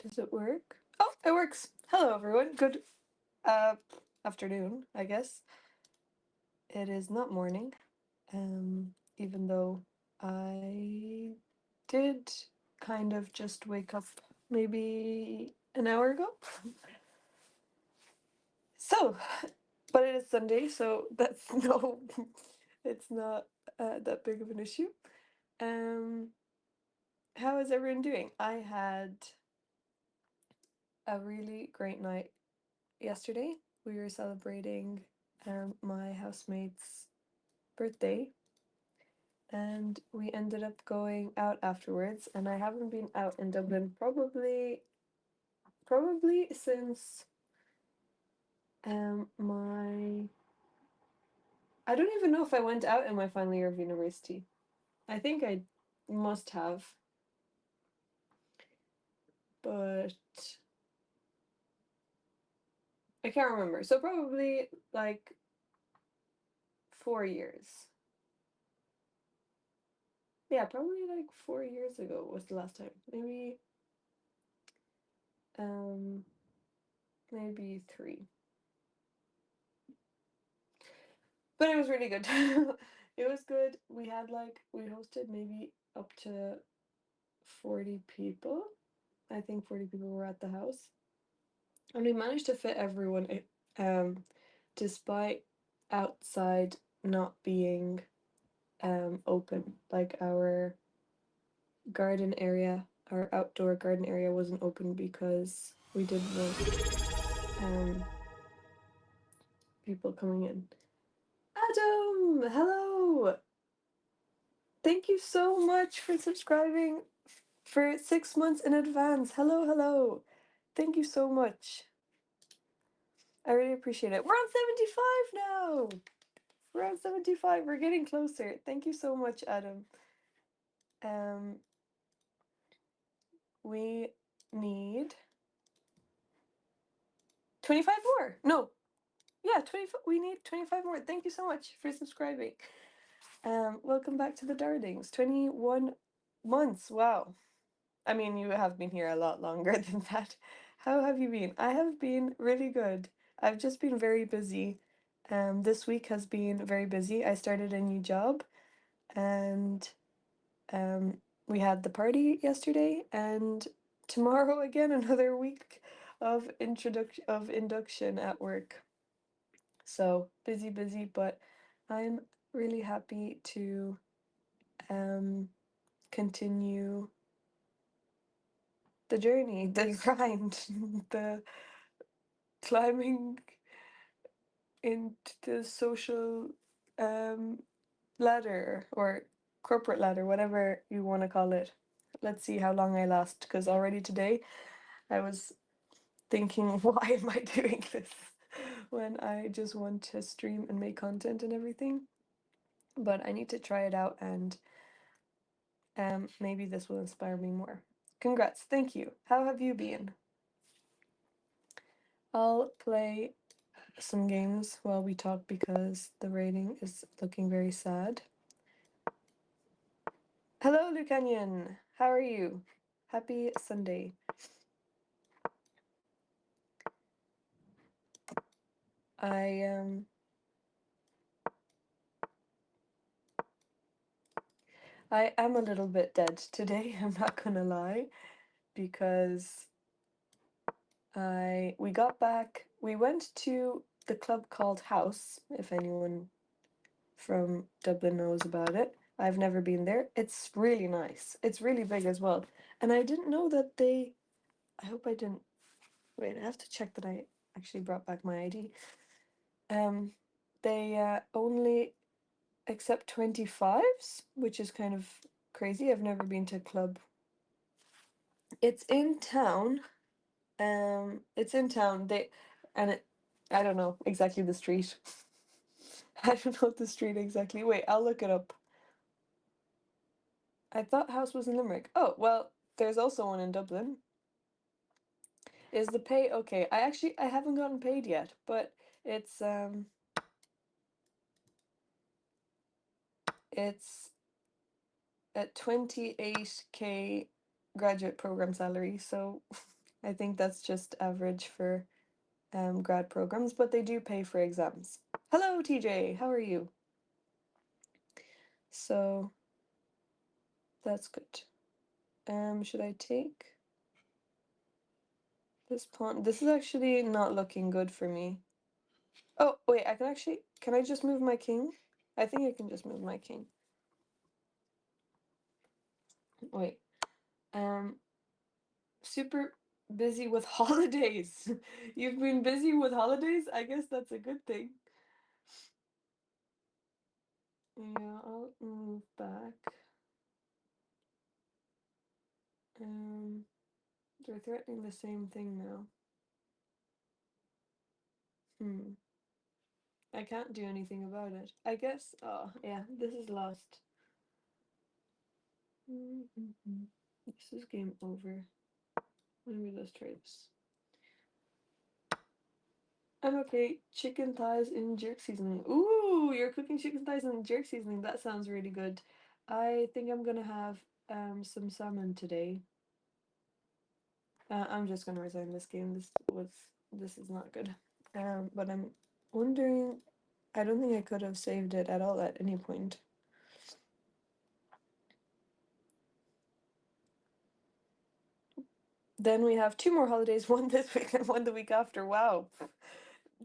Does it work? Oh, it works. Hello, everyone. Good uh, afternoon, I guess. It is not morning, even though I did kind of just wake up maybe an hour ago. So, but it is Sunday, so that's no, it's not that big of an issue. Um, how is everyone doing? I had a really great night yesterday. We were celebrating my housemate's birthday, and we ended up going out afterwards. And I haven't been out in Dublin probably since my I don't even know if I went out in my final year of university. I think I must have, but I can't remember. So probably like 4 years. Yeah, probably like 4 years ago was the last time. Um maybe three. But it was really good. It was good. We hosted maybe up to 40 people. I think 40 people were at the house. And we managed to fit everyone despite outside not being open. Like our outdoor garden area wasn't open because we didn't want um people coming in. Adam, hello. Thank you so much for subscribing for 6 months in advance. Hello, hello. Thank you so much. I really appreciate it. We're on 75 now. We're on 75. We're getting closer. Thank you so much, Adam. Um, we need 25 more. No. Yeah, 25. We need 25 more. Thank you so much for subscribing. Welcome back to the Darlings. 21 months. Wow. I mean, you have been here a lot longer than that. How have you been? I have been really good. I've just been very busy. This week has been very busy. I started a new job, and we had the party yesterday, and tomorrow again another week of induction at work. So busy, busy, but I'm really happy to continue the journey, the grind, the climbing into the social um, ladder or corporate ladder, whatever you want to call it. Let's see how long I last, because already today I was thinking, why am I doing this when I just want to stream and make content and everything? But I need to try it out, and maybe this will inspire me more. Congrats, thank you. How have you been? I'll play some games while we talk because the rating is looking very sad. Hello, Lucanyan. How are you? Happy Sunday. I I am a little bit dead today, I'm not gonna lie, because we got back, we went to the club called House, if anyone from Dublin knows about it. I've never been there. It's really nice. It's really big as well. And I didn't know that I hope I didn't wait, I have to check that I actually brought back my ID. They only accept 25s, which is kind of crazy. I've never been to a club. It's in town. It's in town. I don't know exactly the street. I don't know the street exactly. Wait, I'll look it up. I thought House was in Limerick. Oh, well, there's also one in Dublin. Is the pay okay? I haven't gotten paid yet, but it's it's at 28K graduate program salary, so I think that's just average for grad programs, but they do pay for exams. Hello, TJ. How are you? So that's good. Should I take this pawn? This is actually not looking good for me. Oh, wait, can I just move my king? I think I can just move my king. Wait. Super busy with holidays. You've been busy with holidays? I guess that's a good thing. Yeah, I'll move back. They're threatening the same thing now. I can't do anything about it. I guess, oh, yeah, this is lost. This is game over. Let me just try this. I'm okay. Chicken thighs in jerk seasoning. Ooh, you're cooking chicken thighs in jerk seasoning. That sounds really good. I think I'm gonna have some salmon today. I'm just gonna resign this game. This is not good. But I'm wondering. I don't think I could have saved it at all at any point. Then we have 2 more holidays, one this week and one the week after. Wow.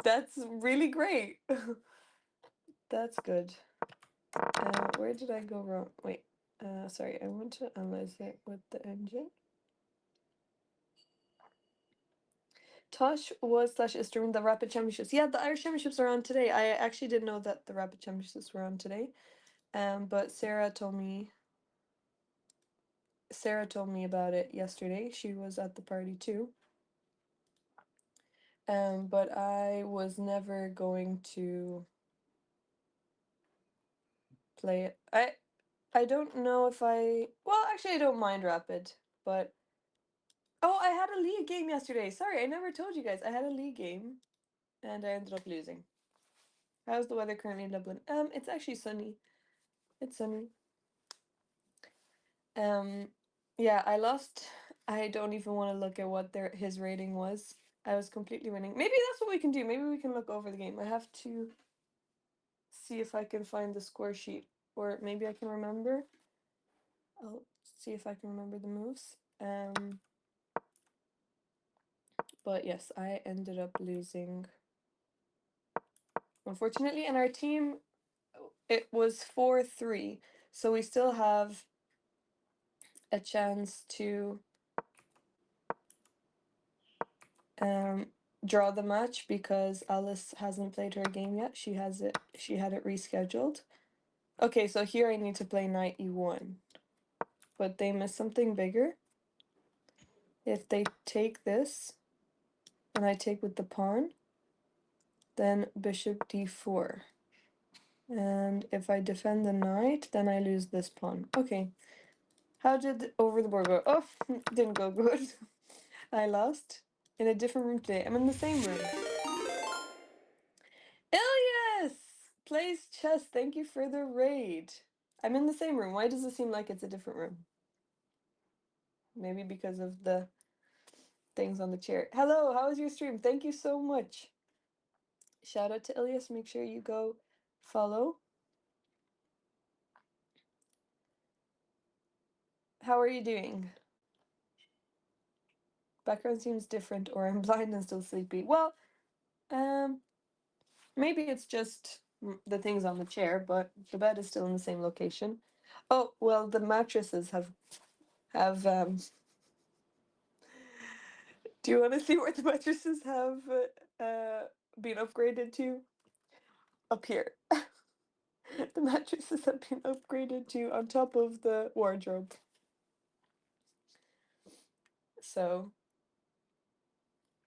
That's really great. That's good. Where did I go wrong? Wait. Sorry, I want to analyze it with the engine. Tosh was / is streaming the Rapid Championships. Yeah, the Irish Championships are on today. I actually didn't know that the Rapid Championships were on today. But Sarah told me about it yesterday. She was at the party too. But I was never going to play it. I don't know if well, actually I don't mind Rapid, but oh, I had a league game yesterday. Sorry, I never told you guys. I had a league game and I ended up losing. How's the weather currently in Dublin? It's actually sunny. It's sunny. Yeah, I lost. I don't even want to look at what his rating was. I was completely winning. Maybe that's what we can do. Maybe we can look over the game. I have to see if I can find the score sheet, or maybe I can remember. I'll see if I can remember the moves. But yes, I ended up losing, unfortunately, and our team, it was 4-3, so we still have a chance to draw the match because Alice hasn't played her game yet. She had it rescheduled. Okay, so here I need to play knight e1, but they miss something bigger. If they take this and I take with the pawn, then bishop d4. And if I defend the knight, then I lose this pawn. Okay. How did over the board go? Oh, didn't go good. I lost in a different room today. I'm in the same room. Ilias plays chess. Thank you for the raid. I'm in the same room. Why does it seem like it's a different room? Maybe because of the things on the chair. Hello, how was your stream? Thank you so much. Shout out to Ilias. Make sure you go follow. How are you doing? Background seems different, or I'm blind and still sleepy. Well, maybe it's just the things on the chair, but the bed is still in the same location. Oh, well, the mattresses have do you want to see where the mattresses have been upgraded to? Up here. The mattresses have been upgraded to on top of the wardrobe. So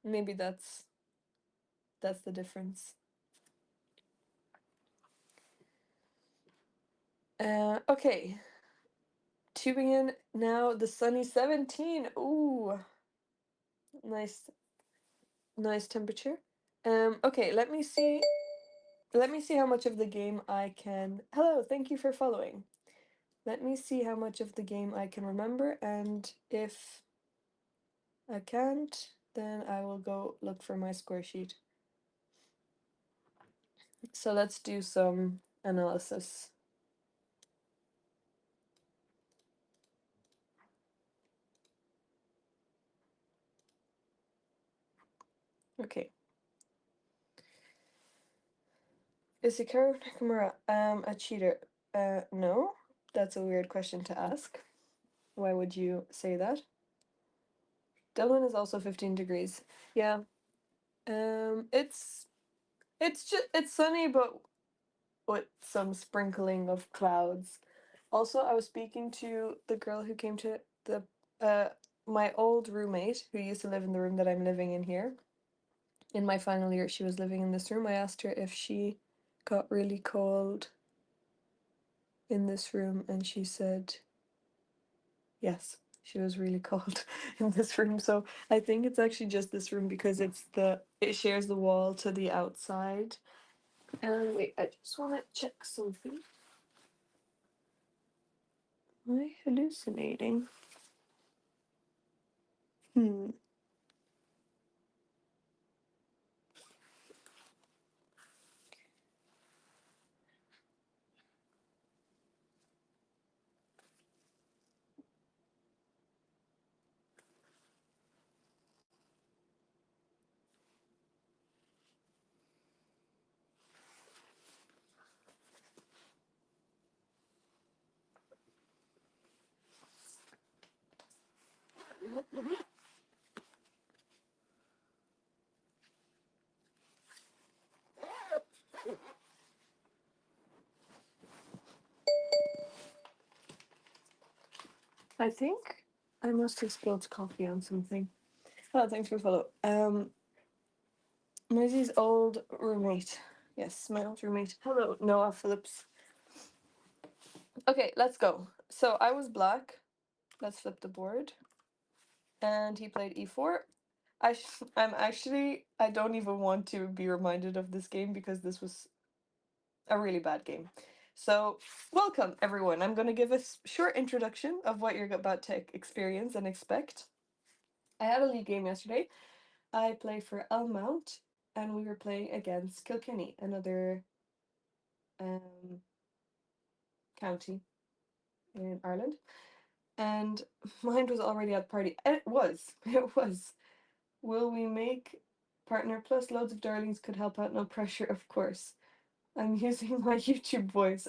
maybe that's the difference. Okay. Tübingen now the sunny 17. Ooh. Nice temperature. Okay, let me see how much of the game I can. Hello, thank you for following. Let me see how much of the game I can remember and if I can't, then I will go look for my square sheet. So let's do some analysis. Okay. Is Hikaru Nakamura a cheater? No. That's a weird question to ask. Why would you say that? Dublin is also 15 degrees. Yeah. It's sunny but with some sprinkling of clouds. Also, I was speaking to the girl who came to the my old roommate who used to live in the room that I'm living in here. In my final year, she was living in this room. I asked her if she got really cold in this room, and she said yes, she was really cold in this room. So I think it's actually just this room because it shares the wall to the outside. And wait, I just want to check something. Am I hallucinating? Hmm. I think I must have spilled coffee on something. Oh, thanks for follow. Moisey's old roommate. Yes, my old roommate. Hello, Noah Phillips. Okay, let's go. So I was black. Let's flip the board. And he played e4. I don't even want to be reminded of this game because this was a really bad game. So, welcome everyone. I'm going to give a short introduction of what you're about to experience and expect. I had a league game yesterday. I play for Elmount, and we were playing against Kilkenny, another county in Ireland. And mine was already at party. It was. It was. Will we make partner plus loads of darlings could help out, no pressure, of course. I'm using my YouTube voice.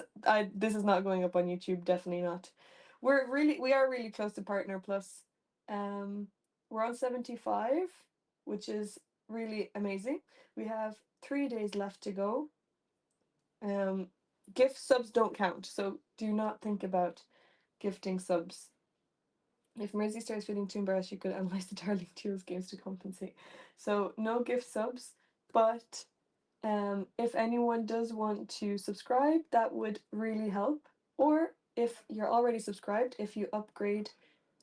This is not going up on YouTube, definitely not. We are really close to partner plus. We're on 75, which is really amazing. We have 3 days left to go. Gift subs don't count, so do not think about gifting subs. If Mersey starts feeling too embarrassed, you could analyze the Darling Tools games to compensate. So no gift subs, but if anyone does want to subscribe, that would really help. Or if you're already subscribed, if you upgrade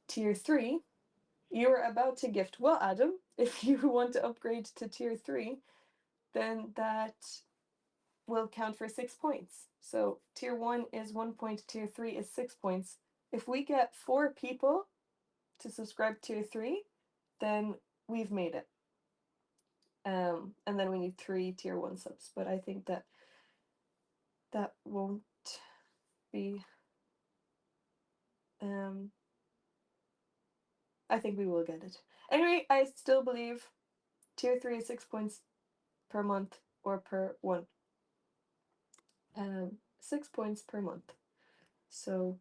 tier 3, you're about to gift. Well, Adam, if you want to upgrade to tier 3, then that will count for 6 points. So tier 1 is 1 point, tier 3 is 6 points. If we get 4 people to subscribe tier 3, then we've made it. And then we need 3 tier 1 subs, but I think that won't be I think we will get it. Anyway, I still believe tier 3 is 6 points per month or per one. 6 points per month. So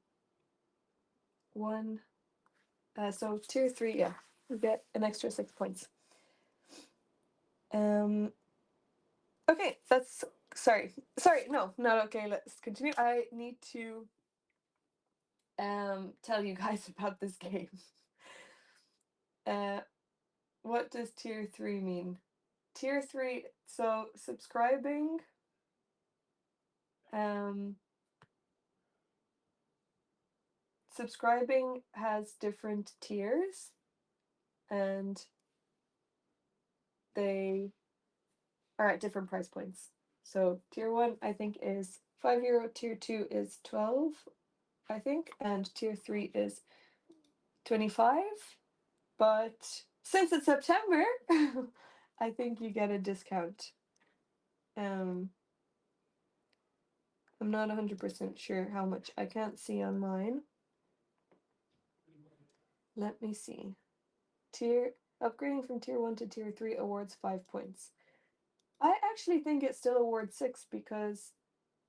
so tier 3, yeah, we get an extra 6 points. Okay, that's sorry, no, not okay. Let's continue. I need to tell you guys about this game. What does tier 3 mean? Tier 3, so subscribing subscribing has different tiers, and they are at different price points. So tier 1 I think is €5, tier 2 is 12, I think, and tier 3 is 25. But Since it's September, I think you get a discount. I'm not 100% sure how much. I can't see on mine. Let me see. Upgrading from tier 1 to tier 3 awards 5 points. I actually think it still awards 6 because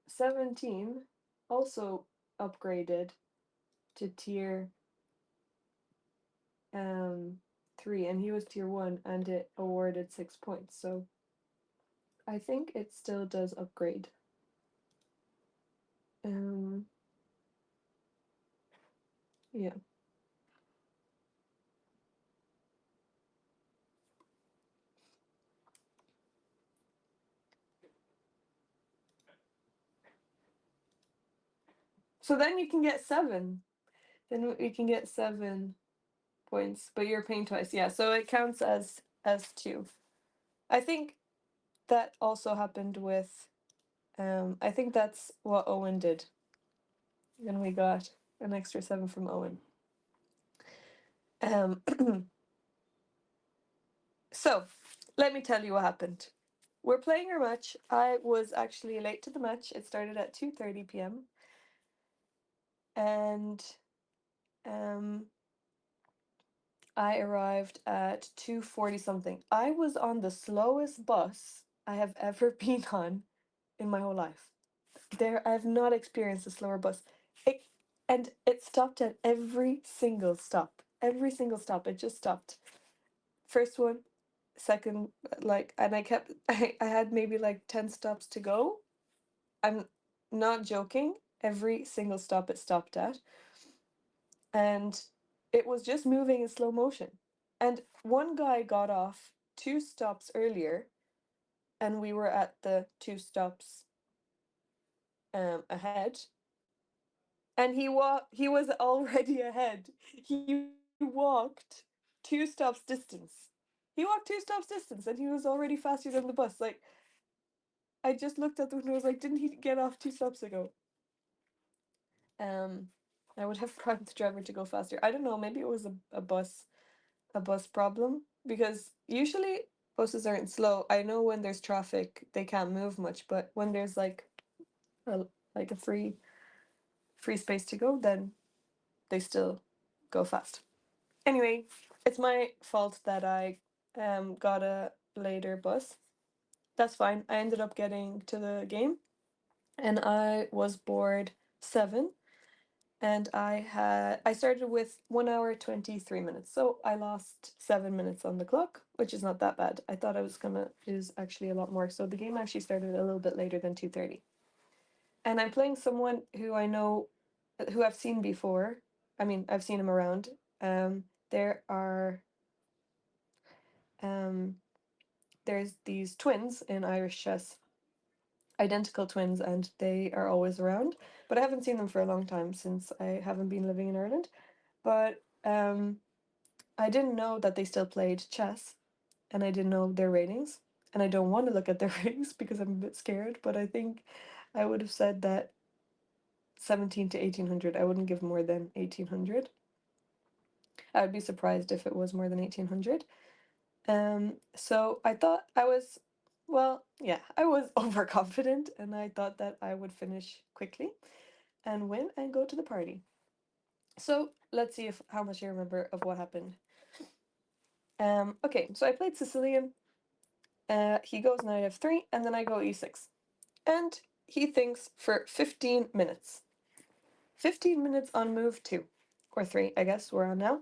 17 also upgraded to tier 3 and he was tier 1 and it awarded 6 points. So I think it still does upgrade. Yeah. So then you can get 7. Then you can get 7 points, but you're paying twice. Yeah, so it counts as 2. I think that also happened with I think that's what Owen did. Then we got an extra 7 from Owen. So let me tell you what happened. We're playing our match. I was actually late to the match. It started at 2:30 p.m. and I arrived at 2:40 something. I was on the slowest bus I have ever been on in my whole life. I have not experienced a slower bus. And it stopped at every single stop. Every single stop. It just stopped. First one, second, and I had maybe like 10 stops to go. I'm not joking. Every single stop it stopped at. And it was just moving in slow motion. And one guy got off 2 stops earlier, and we were at the 2 stops ahead. And he was already ahead. He walked 2 stops distance. He walked 2 stops distance and he was already faster than the bus. Like, I just looked at the window, I was like, didn't he get off 2 stops ago? I would have primed the driver to go faster. I don't know, maybe it was a bus problem because usually buses aren't slow. I know when there's traffic they can't move much, but when there's a free space to go, then they still go fast. Anyway, it's my fault that I got a later bus. That's fine. I ended up getting to the game and I was board 7 and I started with 1 hour 23 minutes. So I lost 7 minutes on the clock, which is not that bad. I thought I was gonna lose actually a lot more. So the game actually started a little bit later than 2:30. And I'm playing someone who I know who I've seen before. I mean, I've seen him around. There are there's these twins in Irish chess, identical twins, and they are always around. But I haven't seen them for a long time since I haven't been living in Ireland. But I didn't know that they still played chess, and I didn't know their ratings. And I don't want to look at their ratings because I'm a bit scared. But I think I would have said that 17 to 1800. I wouldn't give more than 1800. I would be surprised if it was more than 1800. So I thought I was, well, yeah, I was overconfident and I thought that I would finish quickly and win and go to the party. So let's see if how much I remember of what happened. Okay, so I played Sicilian. He goes knight f3, and then I go e6. And he thinks for 15 minutes. 15 minutes on move 2. Or 3, I guess we're on now.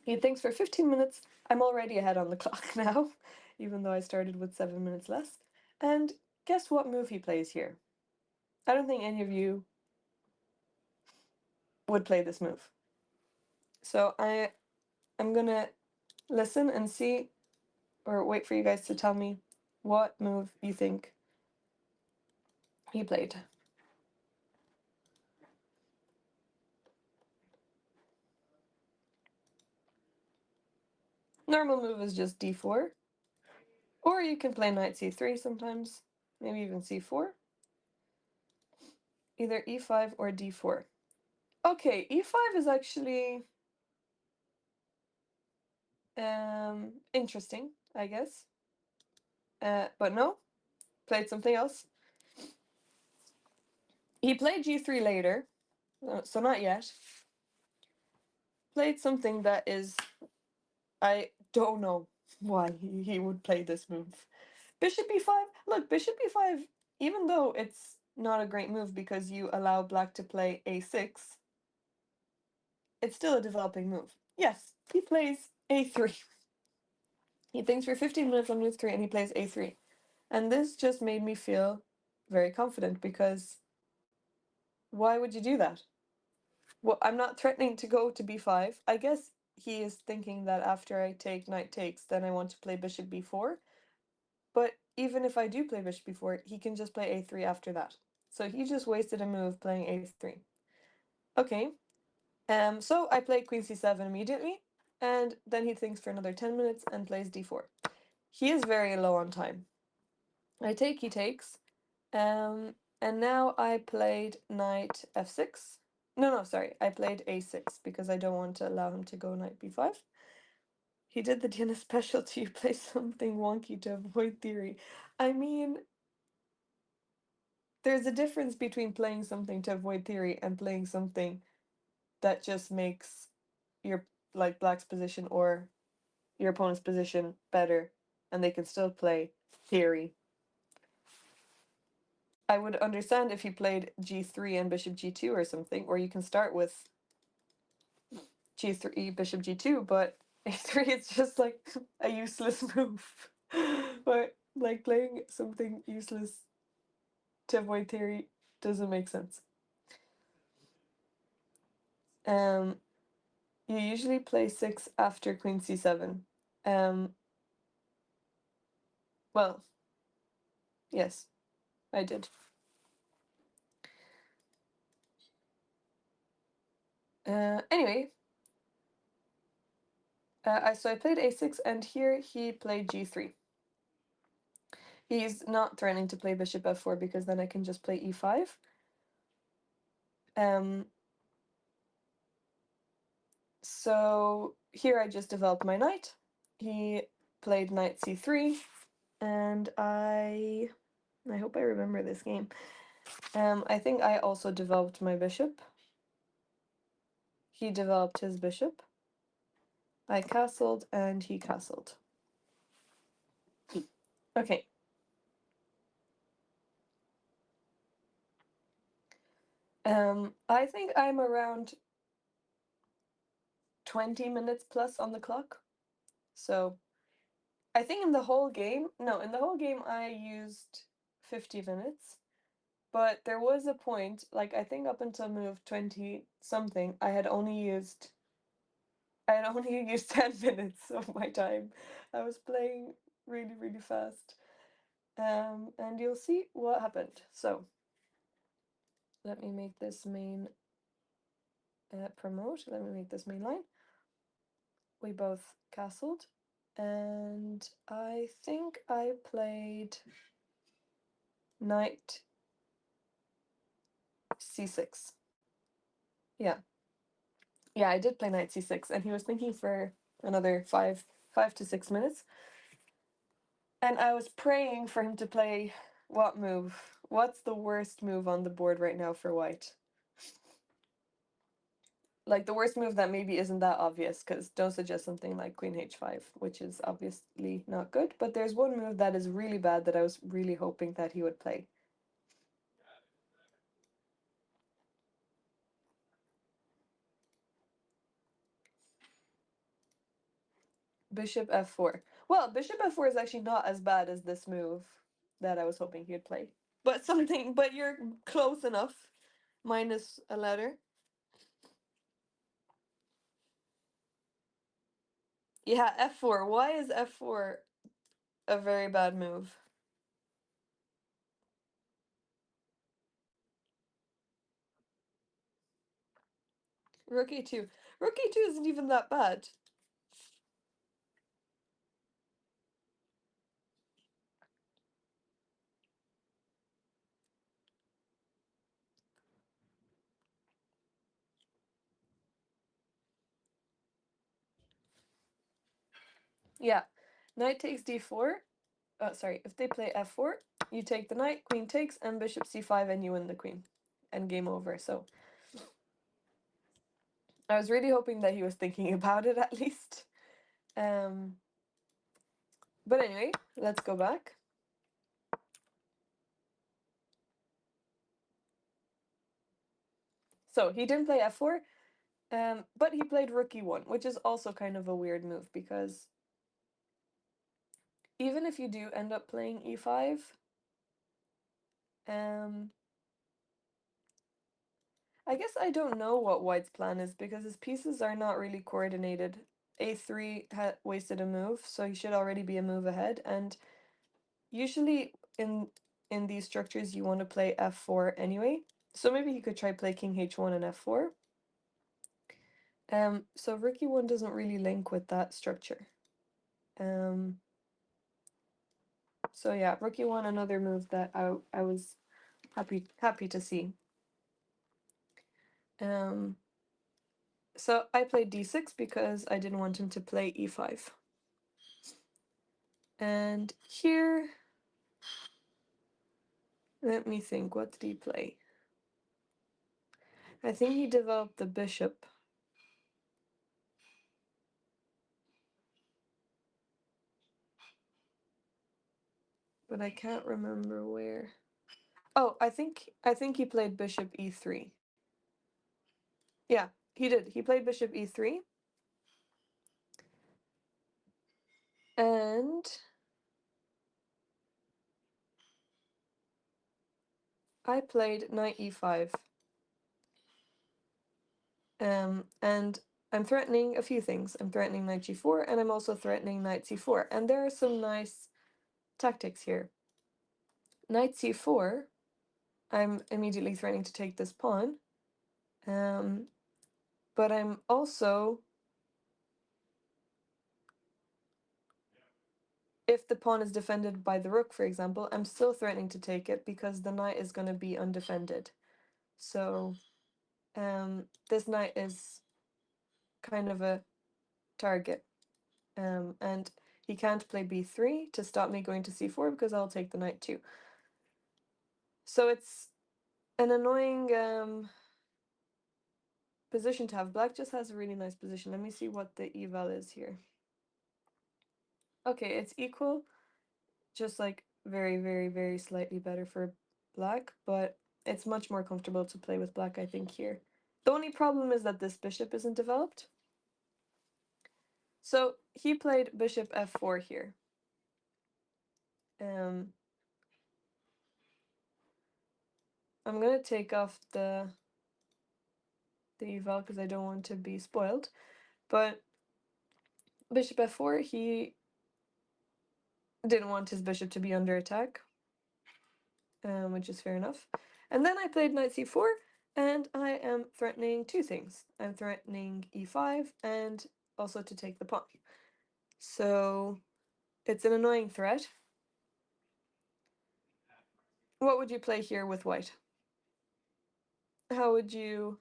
He thinks for 15 minutes. I'm already ahead on the clock now, even though I started with 7 minutes less. And guess what move he plays here? I don't think any of you would play this move. So I'm gonna listen and see, or wait for you guys to tell me what move you think he played. Normal move is just d4. Or you can play knight c3 sometimes, maybe even c4. Either e5 or d4. Okay, e5 is actually... Interesting, I guess. But no, played something else. He played g3 later, so not yet. Played something that is, I don't know why he would play this move. Bishop b5. Look, bishop b5, even though it's not a great move because you allow black to play a6, it's still a developing move. Yes, he plays a3. He thinks for 15 minutes on move 3 and he plays a3. And this just made me feel very confident because why would you do that? Well, I'm not threatening to go to b5. I guess he is thinking that after I take knight takes, then I want to play bishop b4. But even if I do play bishop b4, he can just play a3 after that. So he just wasted a move playing a3. Okay. So I play queen c7 immediately, and then he thinks for another 10 minutes and plays d4. He is very low on time. I take, he takes. And now I played knight f6. No, sorry. I played a6 because I don't want to allow him to go knight b5. He did the Diana specialty, you play something wonky to avoid theory. I mean, there's a difference between playing something to avoid theory and playing something that just makes your, like, black's position or your opponent's position better, and they can still play theory. I would understand if he played g3 and bishop g2 or something, or you can start with g3, bishop g2, but a3 is just like a useless move. But like playing something useless to avoid theory doesn't make sense. You usually play 6 after queen c7. Well, yes, I did. Anyway, so I played a6, and here he played g3. He's not threatening to play bishop f4 because then I can just play e5. So here I just developed my knight. He played knight c3, and I hope I remember this game. I think I also developed my bishop. He developed his bishop. I castled and he castled. Okay. I think I'm around 20 minutes plus on the clock. So I think in the whole game I used 50 minutes. But there was a point, like I think up until move 20 something, I had only used 10 minutes of my time. I was playing really, really fast. And you'll see what happened. So let me make this main promote. Let me make this main line. We both castled, and I think I played knight c6. Yeah. Yeah, I did play knight c6, and he was thinking for another 5 to 6 minutes. And I was praying for him to play what move? What's the worst move on the board right now for white? Like the worst move that maybe isn't that obvious, because don't suggest something like queen h5, which is obviously not good. But there's one move that is really bad that I was really hoping that he would play. Bishop f4. Well, bishop f4 is actually not as bad as this move that I was hoping he would play. But you're close enough. Minus a letter. Yeah, f4. Why is f4 a very bad move? Rook e2. Rook e2 isn't even that bad. Yeah. Knight takes d4. Sorry, if they play f4, you take the knight, queen takes, and bishop c5, and you win the queen. And game over. So I was really hoping that he was thinking about it at least. But anyway, let's go back. So he didn't play f4, but he played rook e1, which is also kind of a weird move because even if you do end up playing e5, I guess I don't know what White's plan is because his pieces are not really coordinated. a3 had wasted a move, so he should already be a move ahead. And usually in these structures, you want to play f4 anyway. So maybe he could try play king h1 and f4. So rook e1 doesn't really link with that structure. So yeah, rook e1, another move that I was happy to see. So I played d6 because I didn't want him to play e5. And here, let me think, what did he play? I think he developed the bishop. But I can't remember where. Oh, I think he played bishop e3. Yeah, he did. He played bishop e3. And I played knight e5. And I'm threatening a few things. I'm threatening knight g4, and I'm also threatening knight c4. And there are some nice tactics here. Knight c4, I'm immediately threatening to take this pawn. But I'm also, if the pawn is defended by the rook, for example, I'm still threatening to take it because the knight is going to be undefended. So this knight is kind of a target. And he can't play b3 to stop me going to c4 because I'll take the knight too. So it's an annoying position to have. Black just has a really nice position. Let me see what the eval is here. Okay, it's equal, just like very, very, very slightly better for black, but it's much more comfortable to play with black, I think, here. The only problem is that this bishop isn't developed. So he played bishop f4 here. I'm gonna take off the eval because I don't want to be spoiled, but bishop f4, he didn't want his bishop to be under attack, which is fair enough. And then I played knight c4, and I am threatening two things. I'm threatening e5 and also to take the pawn. So it's an annoying threat. What would you play here with white? How would you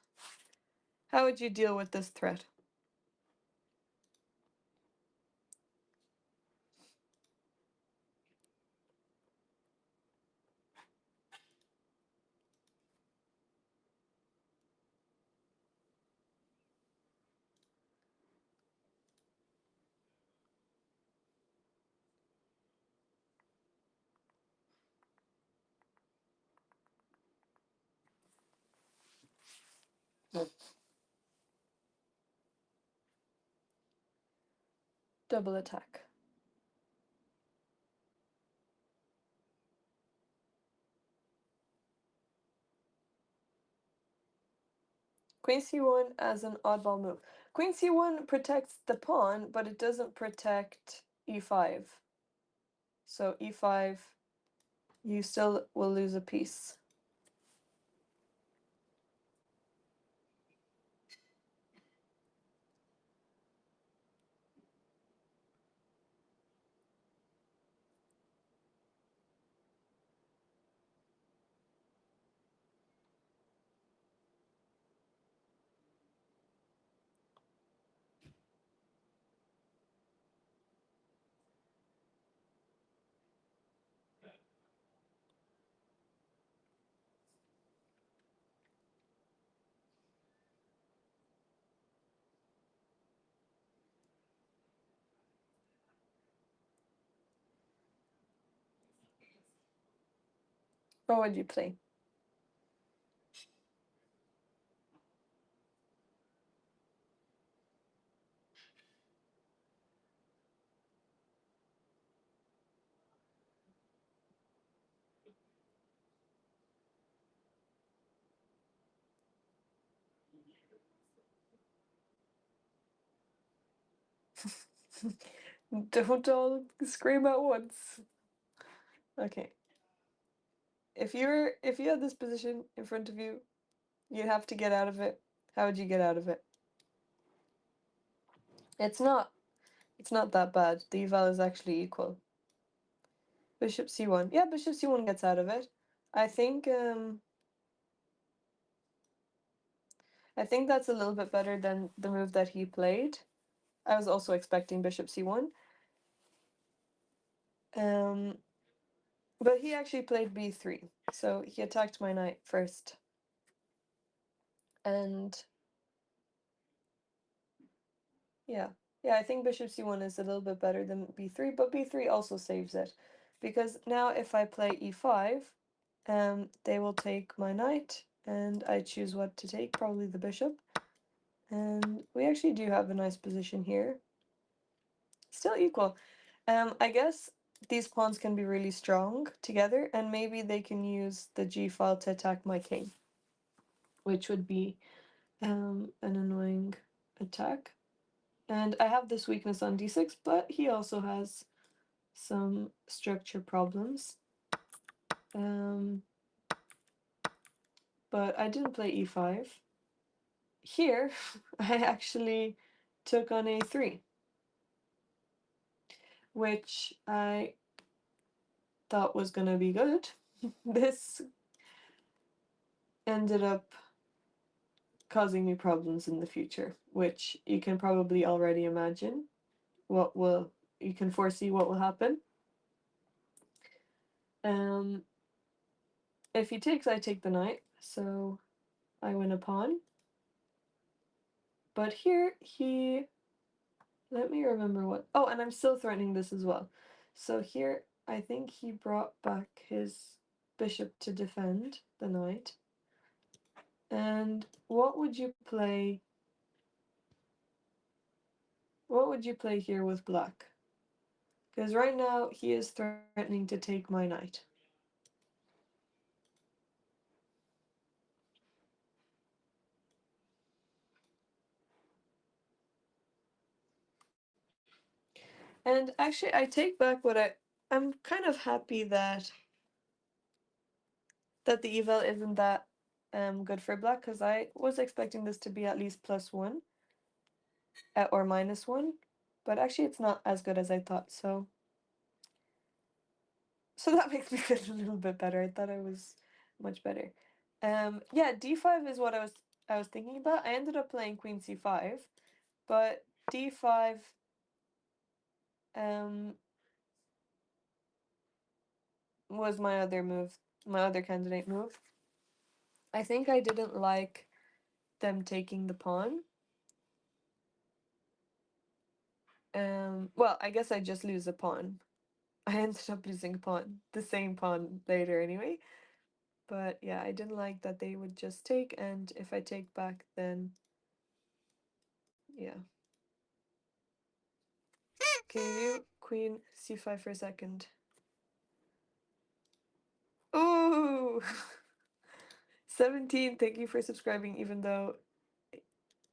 deal with this threat? Double attack. Queen c1 as an oddball move. Queen c1 protects the pawn, but it doesn't protect e5. So e5, you still will lose a piece. What would you play? Don't all scream at once. Okay. If you had this position in front of you, you'd have to get out of it. How would you get out of it? It's not that bad. The eval is actually equal. Bishop c1. Yeah, bishop c1 gets out of it. I think that's a little bit better than the move that he played. I was also expecting bishop c1. But he actually played b3, so he attacked my knight first. And yeah, I think bishop c1 is a little bit better than b3, but b3 also saves it. Because now if I play e5, they will take my knight, and I choose what to take, probably the bishop. And we actually do have a nice position here. Still equal. I guess these pawns can be really strong together, and maybe they can use the g file to attack my king, which would be an annoying attack. And I have this weakness on d6, but he also has some structure problems. But I didn't play e5. Here, I actually took on a3, which I thought was gonna be good. This ended up causing me problems in the future, which you can probably already imagine you can foresee what will happen. If he takes, I take the knight, so I win a pawn. But here let me remember what, oh, and I'm still threatening this as well. So here, I think he brought back his bishop to defend the knight. And what would you play here with black? Because right now he is threatening to take my knight. And actually, I take back what I'm kind of happy that the eval isn't that good for black, because I was expecting this to be at least +1 or -1, but actually it's not as good as I thought. So that makes me feel a little bit better. I thought I was much better. Yeah, d5 is what I was thinking about. I ended up playing queen c5, but d5 was my other candidate move. I think I didn't like them taking the pawn. Well, I guess I just lose a pawn. I ended up losing a pawn, the same pawn later anyway. But yeah, I didn't like that they would just take, and if I take back, then yeah. Can you queen c5 for a second? Ooh! 17, thank you for subscribing, even though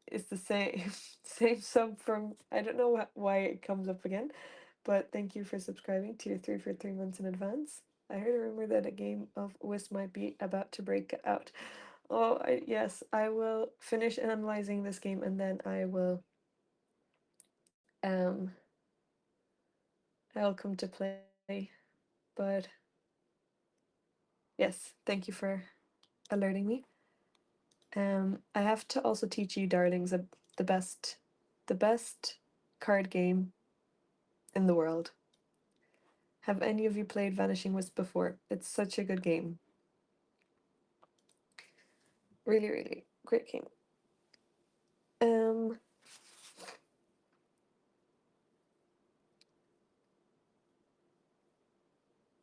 it's the same same sub from, I don't know why it comes up again, but thank you for subscribing. Tier 3 for 3 months in advance. I heard a rumor that a game of Whist might be about to break out. Oh, yes, I will finish analyzing this game, and then I'll come to play. But yes, thank you for alerting me. I have to also teach you, darlings, the best card game in the world. Have any of you played Vanishing Wisp before? It's such a good game. Really, really great game.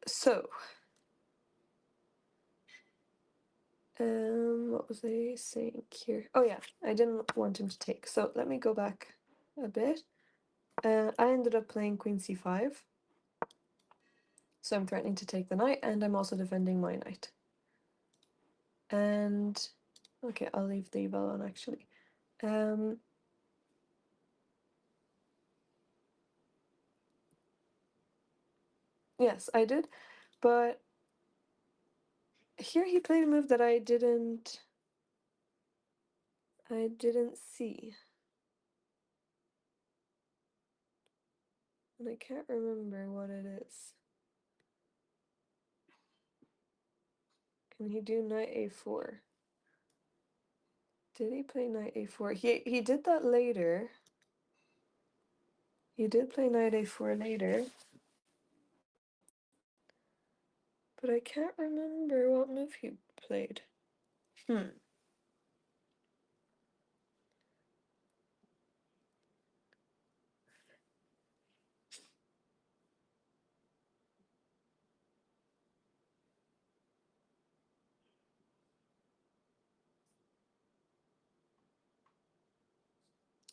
So What was I saying here? Oh yeah, I didn't want him to take. So let me go back a bit. I ended up playing Queen c5. So I'm threatening to take the knight, and I'm also defending my knight. And okay, I'll leave the bell on actually. Yes, I did, but here he played a move that I didn't see. And I can't remember what it is. Can he do knight a4? Did he play knight a4? He did that later. He did play knight a4 later. But I can't remember what move he played.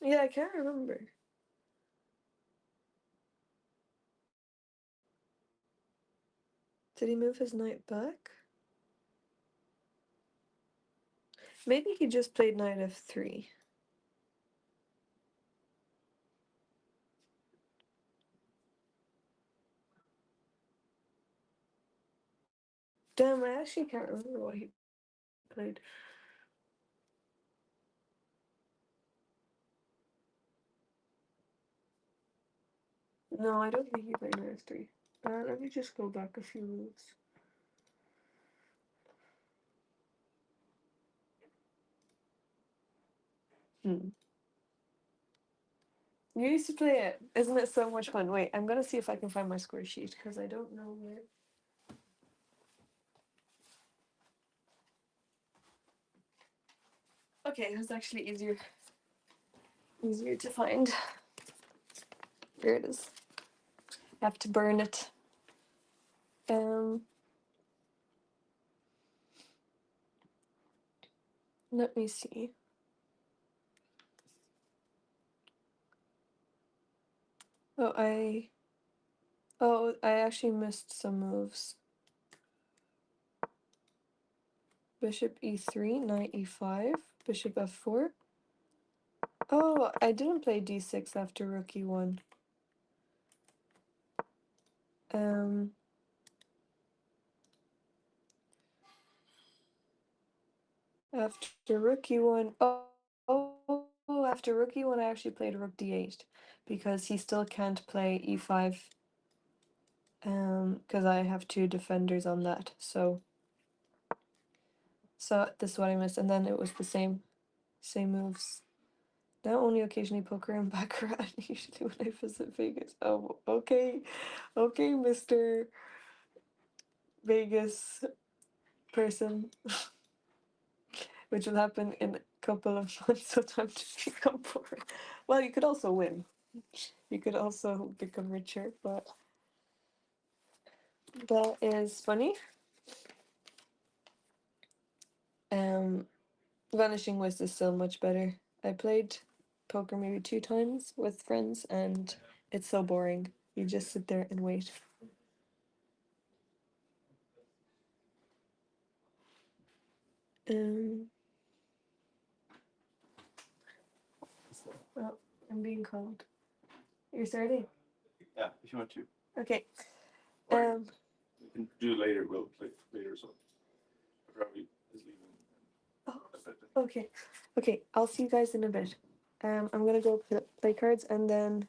Yeah, I can't remember. Did he move his knight back? Maybe he just played knight f3. Damn, I actually can't remember what he played. No, I don't think he played knight f3. Let me just go back a few moves. You used to play it. Isn't it so much fun? Wait, I'm gonna see if I can find my score sheet because I don't know where. Okay, it was actually easier to find. Here it is. I have to burn it. Let me see. I actually missed some moves. Bishop e3, knight e5, bishop f4. Oh, I didn't play d6 after rook e1. After rook e1. After rook e1, I actually played rook d8 because he still can't play e5. Because I have two defenders on that. So this is what I missed, and then it was the same moves. Now only occasionally poker and baccarat. Usually when I visit Vegas. Oh, okay, Mr. Vegas person, which will happen in a couple of months. So time to become poor. Well, you could also win. You could also become richer, but that is funny. Vanishing West is so much better. I played poker maybe 2 times with friends, and it's so boring. You just sit there and wait. Well, I'm being called. You're starting? Yeah, if you want to. Okay. You can do later. We'll play later. So Ravi is leaving. Okay. Okay, I'll see you guys in a bit. I'm gonna go play cards, and then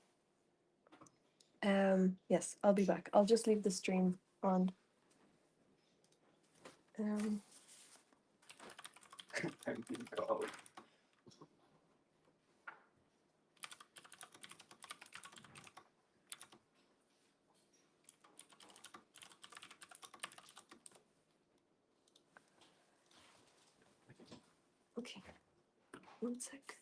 yes, I'll be back. I'll just leave the stream on. I'm being called. Okay. 1 sec.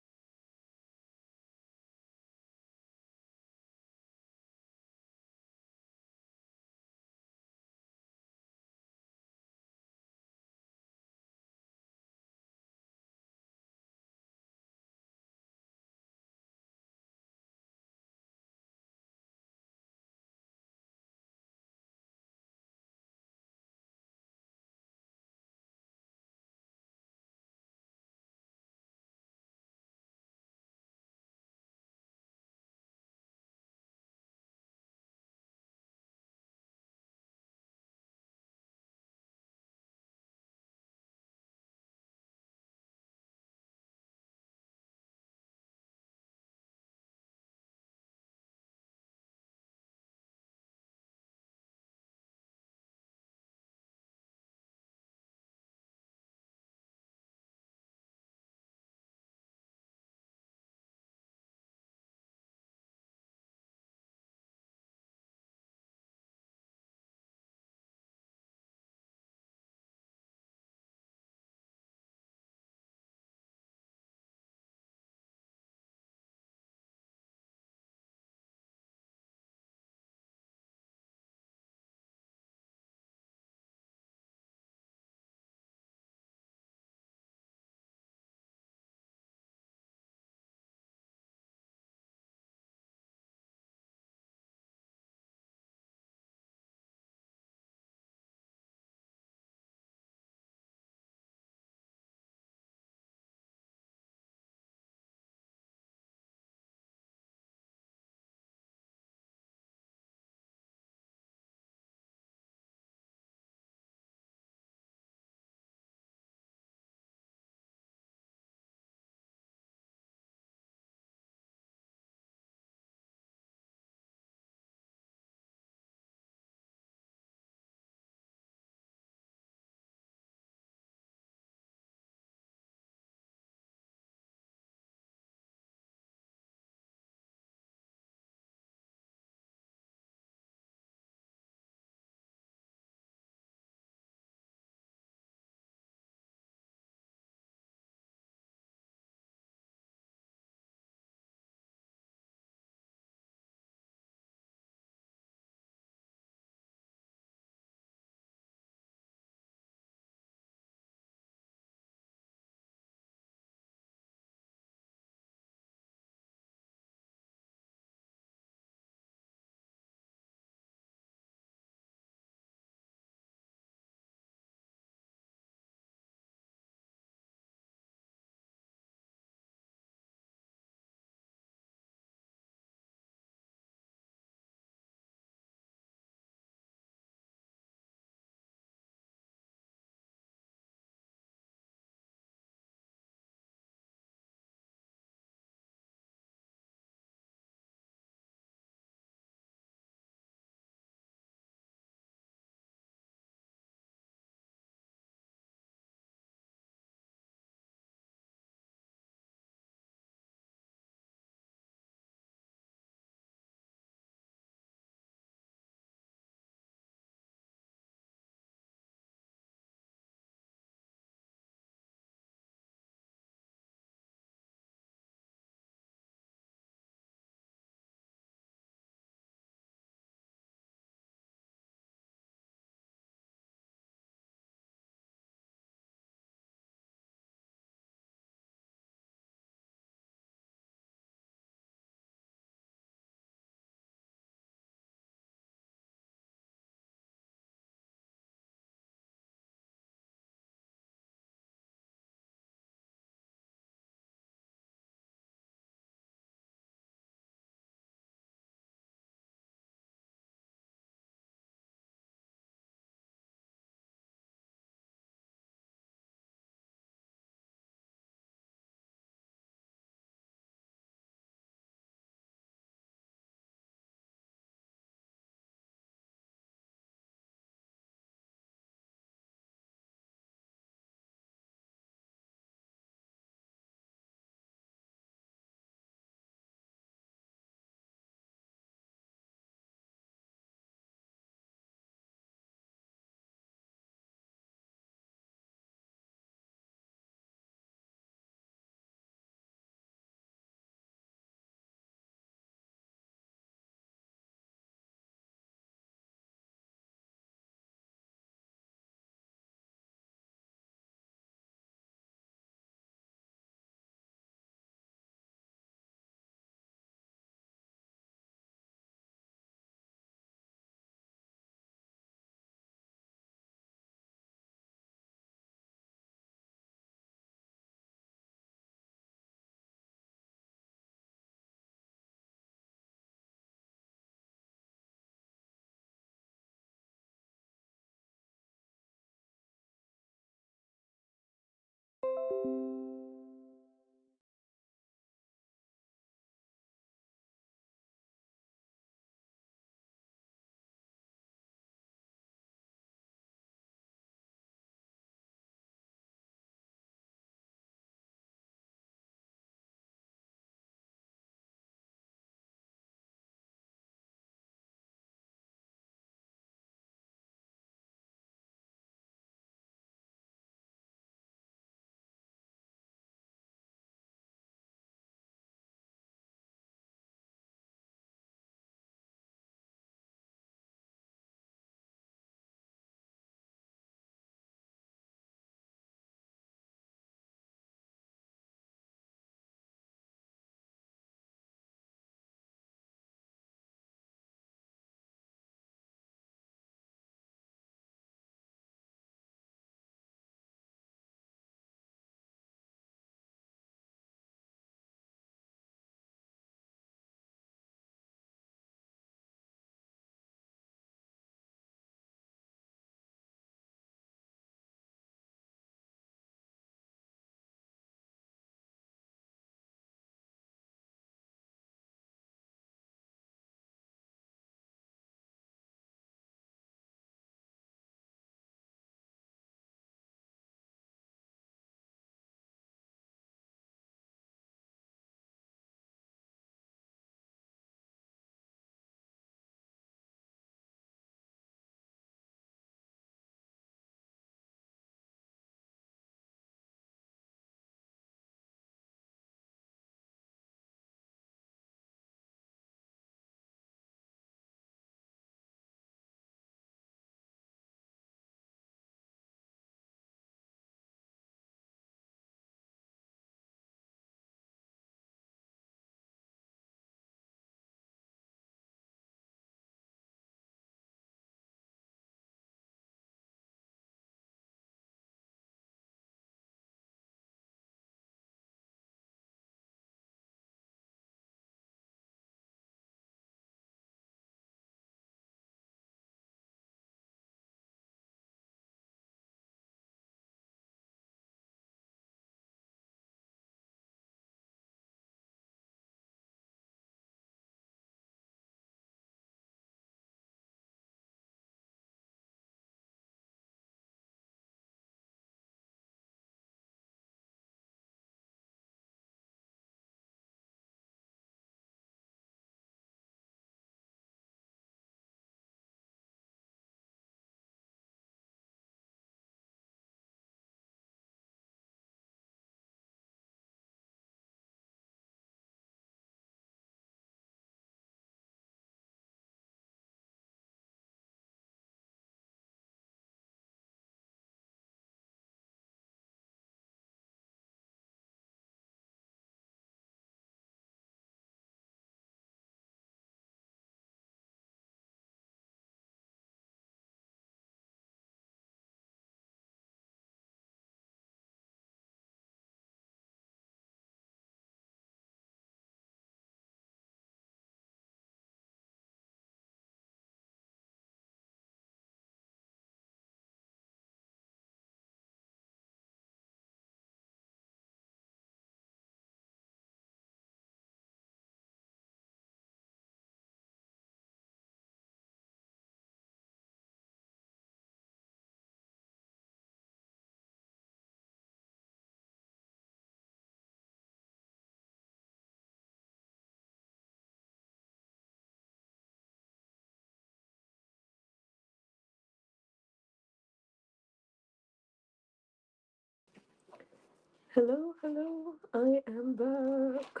Hello, hello, I am back.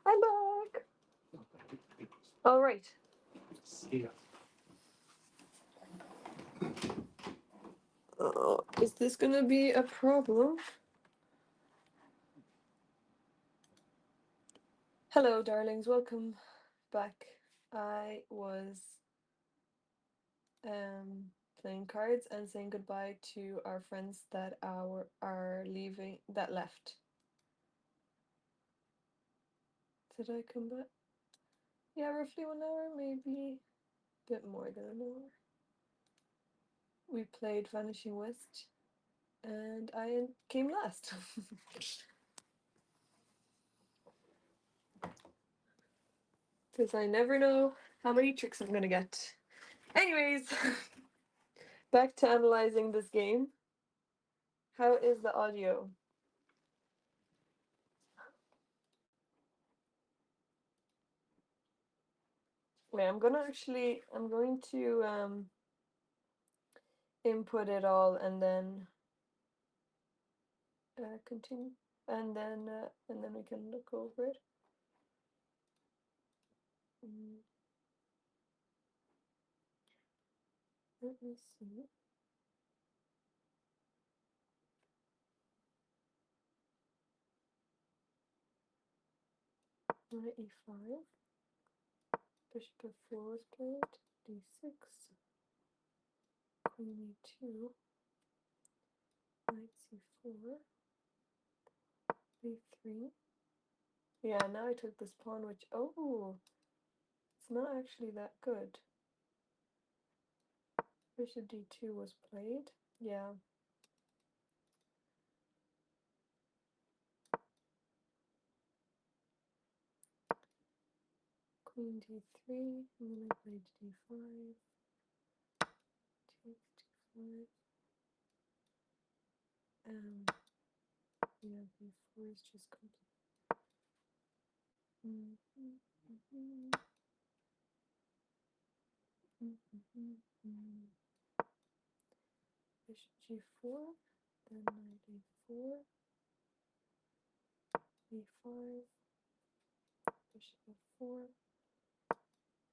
I'm back. All right. See ya. Is this gonna be a problem? Hello, darlings. Welcome back. I was playing cards and saying goodbye to our friends that are leaving that left. Did I come back? Yeah, roughly 1 hour, maybe a bit more than an hour. We played Vanishing West, and I came last. Because I never know how many tricks I'm gonna get. Anyways, back to analyzing this game. How is the audio? Wait, I'm going to input it all and then continue, and then we can look over it. Let me see. Knight e5. Bishop f4 was played. d6. Queen e2. Knight c4. b3. Yeah, now I took this pawn, which, oh, it's not actually that good. Bishop d2 was played. Yeah. Queen d3, and then I played d5. Takes d5. Yeah, b4 is just complete. Bishop g4, then knight a4, e5, bishop f4,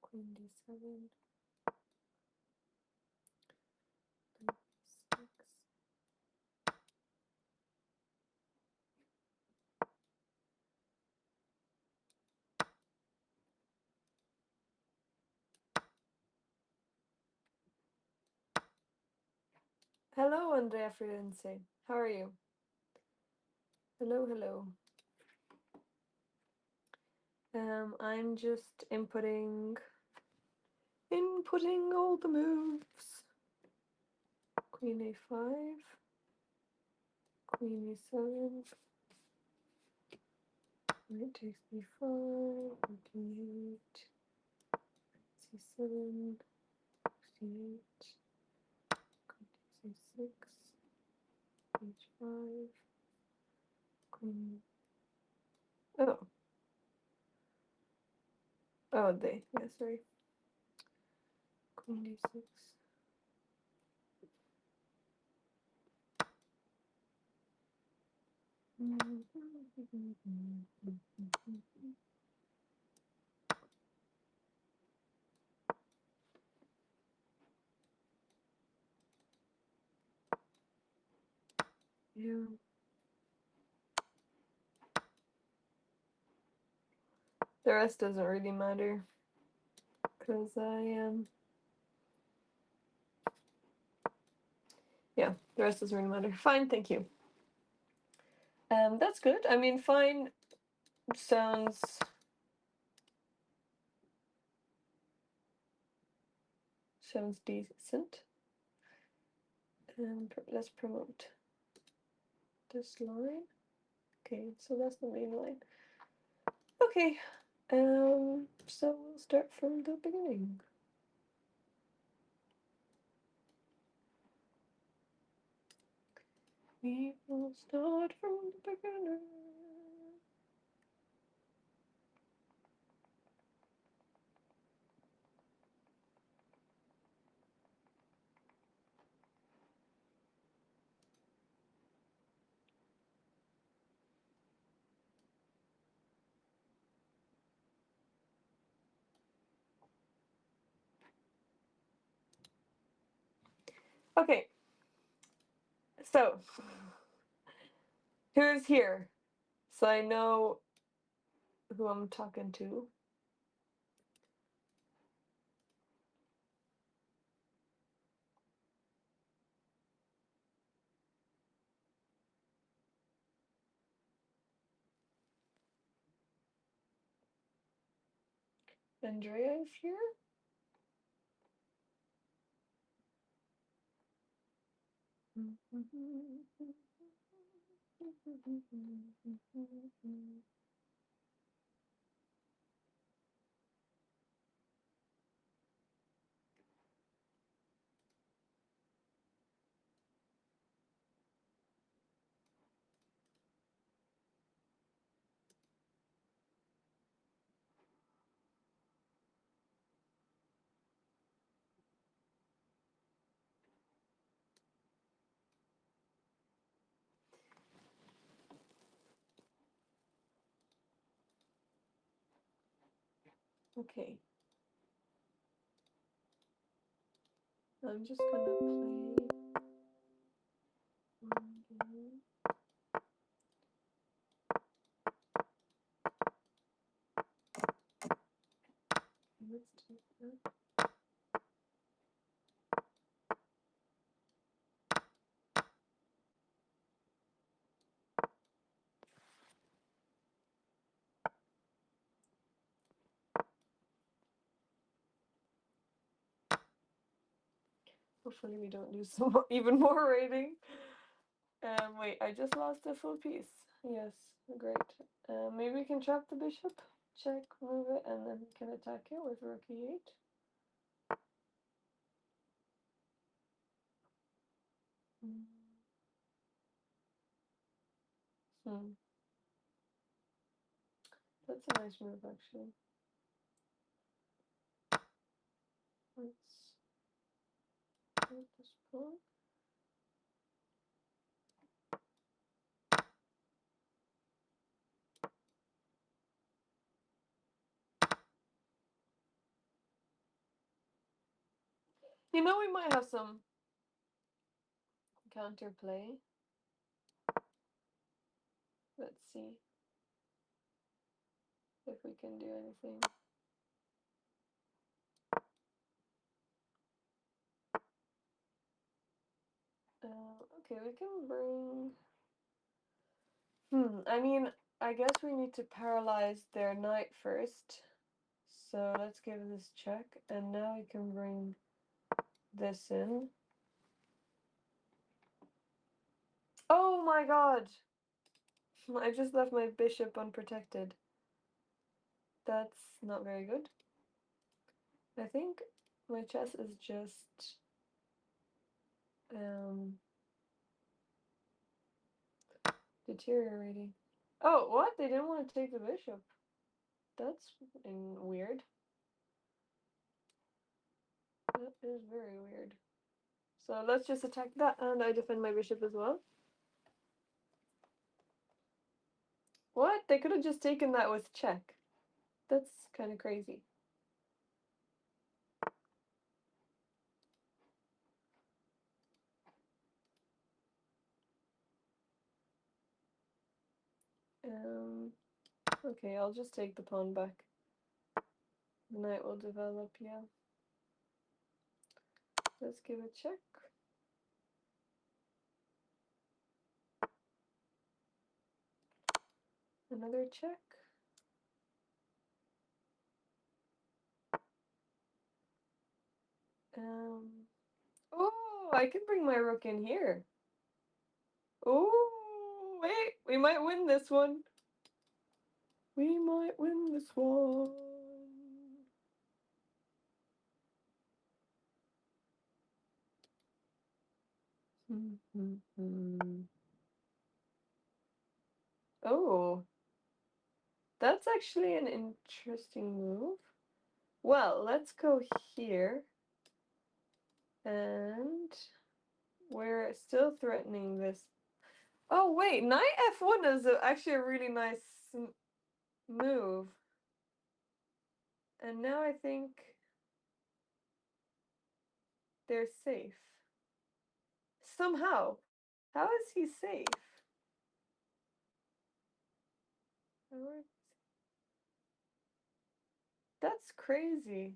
queen d7, knight b6. Hello, Andrea Firenze. How are you? Hello, hello. I'm just inputting all the moves. Queen a5, queen e7, knight takes b5, d8, c7, c8, queen takes a6, h5, queen. Oh. Oh, they. Yeah, sorry. Queen d6. Yeah. The rest doesn't really matter because I am. Yeah, the rest doesn't really matter. Fine, thank you. That's good. I mean, fine sounds decent. Let's promote this line. Okay, so that's the main line. Okay, so we'll start from the beginning. We will start from the beginning. Okay. So, who's here? So I know who I'm talking to. Andrea is here. Okay. I'm just gonna play one game. Let's take that. Hopefully we don't lose some even more rating. Wait, I just lost a full piece. Yes, great. Maybe we can trap the bishop. Check, move it, and then we can attack it with rook e8. Hmm. That's a nice move, actually. Let's move this pawn. You know, we might have some counterplay. Let's see if we can do anything. Okay, we can bring... I mean, I guess we need to paralyze their knight first. So let's give this check, and now we can bring this in. Oh my god! I just left my bishop unprotected. That's not very good. I think my chess is just deteriorating. Oh, what? They didn't want to take the bishop. That's weird. That is very weird. So let's just attack that, and I defend my bishop as well. What? They could have just taken that with check. That's kind of crazy. Okay, I'll just take the pawn back. The knight will develop, yeah. Let's give a check. Another check. Oh, I can bring my rook in here. Oh, wait, we might win this one. We might win this one. Oh, that's actually an interesting move. Well, let's go here. And we're still threatening this. Oh, wait, knight f1 is actually a really nice move. And now I think they're safe. somehow. How is he safe? That's crazy.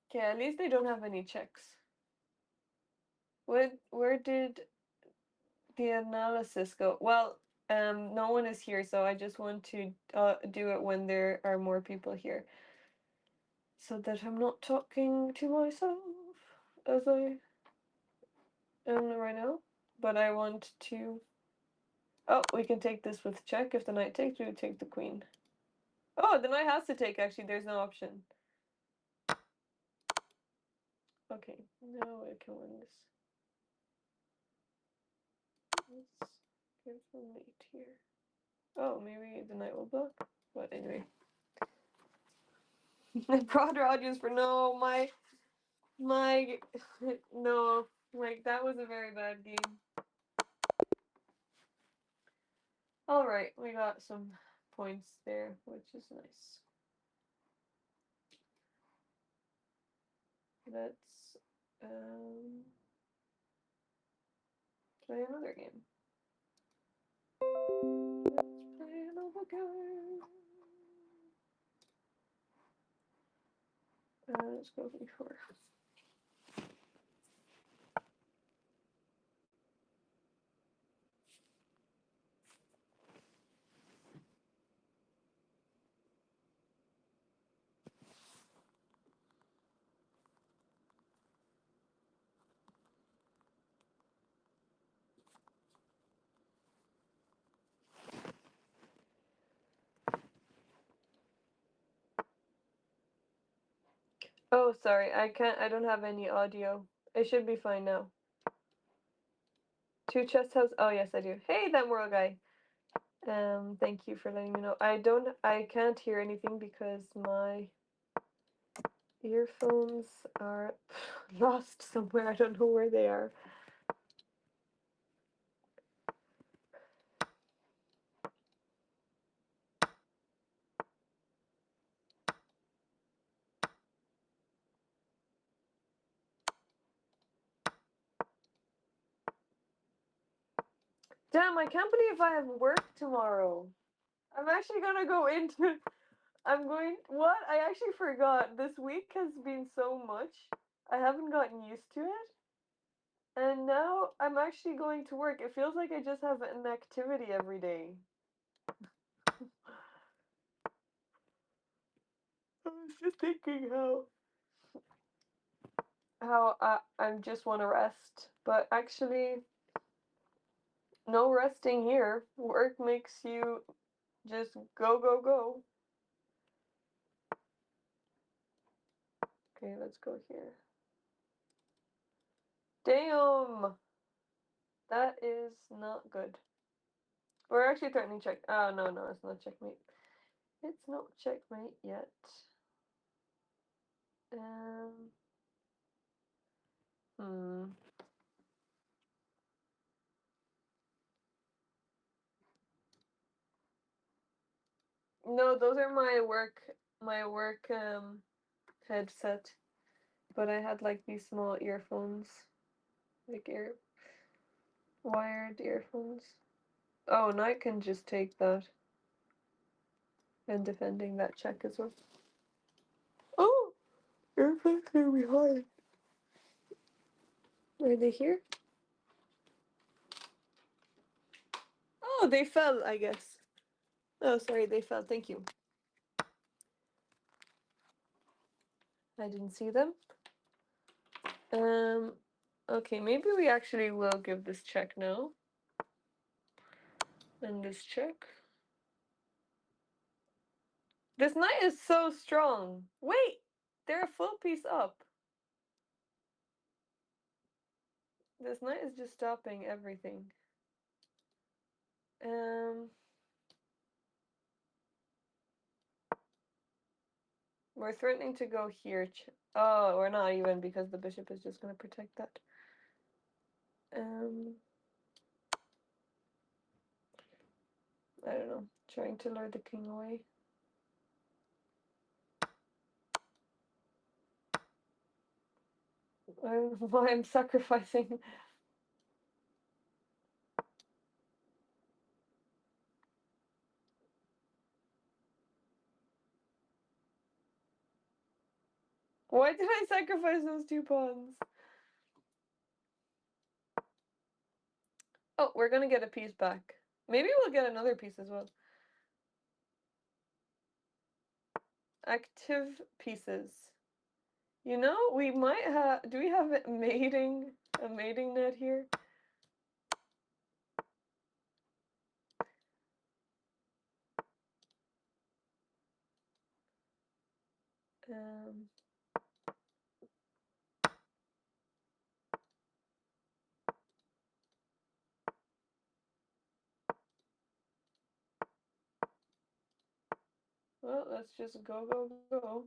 Okay, at least they don't have any checks. Where did the analysis go? Well, no one is here, so I just want to do it when there are more people here, so that I'm not talking to myself as I am right now. But I want to. Oh, we can take this with check. If the knight takes, we would take the queen. Oh, the knight has to take. Actually, there's no option. Okay, now I can win this. Let's give the mate here. Oh, maybe the knight will block. But anyway. Broader audience for no, my no, like that was a very bad game. Alright, we got some points there, which is nice. Let's play another game. Let's play another game. Let's go b4. Oh, sorry, I don't have any audio. It should be fine now. Two chest house. Oh yes, I do. Hey, that moral guy. Thank you for letting me know. I can't hear anything because my earphones are lost somewhere. I don't know where they are. Damn, I can't believe I have work tomorrow. I'm actually gonna go into what? I actually forgot. This week has been so much. I haven't gotten used to it. And now I'm actually going to work. It feels like I just have an activity every day. I was just thinking how I just want to rest, but actually no resting here. Work makes you just go, go, go. Okay, let's go here. Damn! That is not good. We're actually threatening check. Oh, no, it's not checkmate. It's not checkmate yet. Hmm. No, those are my work headset. But I had like these small earphones. Like wired earphones. Oh, and I can just take that. And defending that check as well. Oh! Earphones are behind. Are they here? Oh, they fell, I guess. Oh, sorry, they fell. Thank you. I didn't see them. Okay, maybe we actually will give this check now. And this check. This knight is so strong. Wait! They're a full piece up. This knight is just stopping everything. We're threatening to go here. Oh, we're not even because the bishop is just going to protect that. I don't know. Trying to lure the king away. I don't know why I'm sacrificing. Why did I sacrifice those 2 pawns? Oh, we're gonna get a piece back. Maybe we'll get another piece as well. Active pieces. You know, we might have... Do we have a mating net here? Um... Well, let's just go, go, go.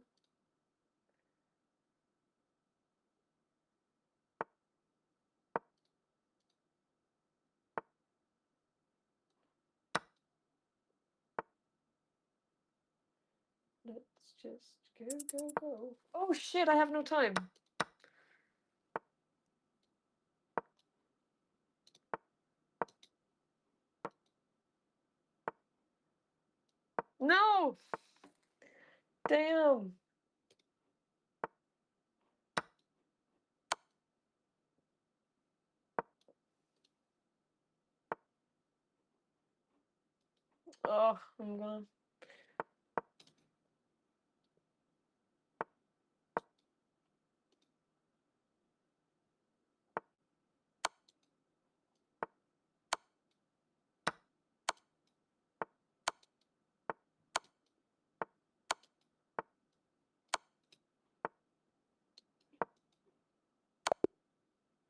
Let's just go, go, go. Oh shit, I have no time. No! Damn. Oh, I'm gone.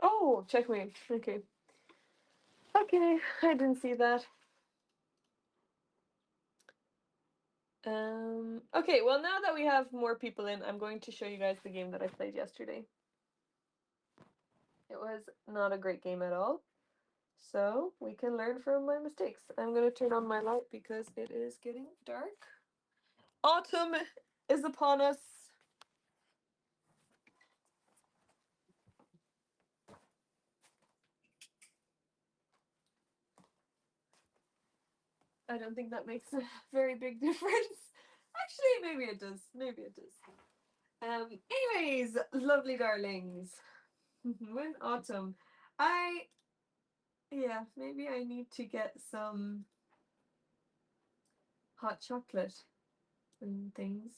Oh, checkmate. Okay. Okay, I didn't see that. Okay, well now that we have more people in, I'm going to show you guys the game that I played yesterday. It was not a great game at all. So we can learn from my mistakes. I'm going to turn on my light because it is getting dark. Autumn is upon us. I don't think that makes a very big difference. Actually, maybe it does. Maybe it does. Anyways, lovely darlings. When autumn. Yeah, maybe I need to get some hot chocolate and things.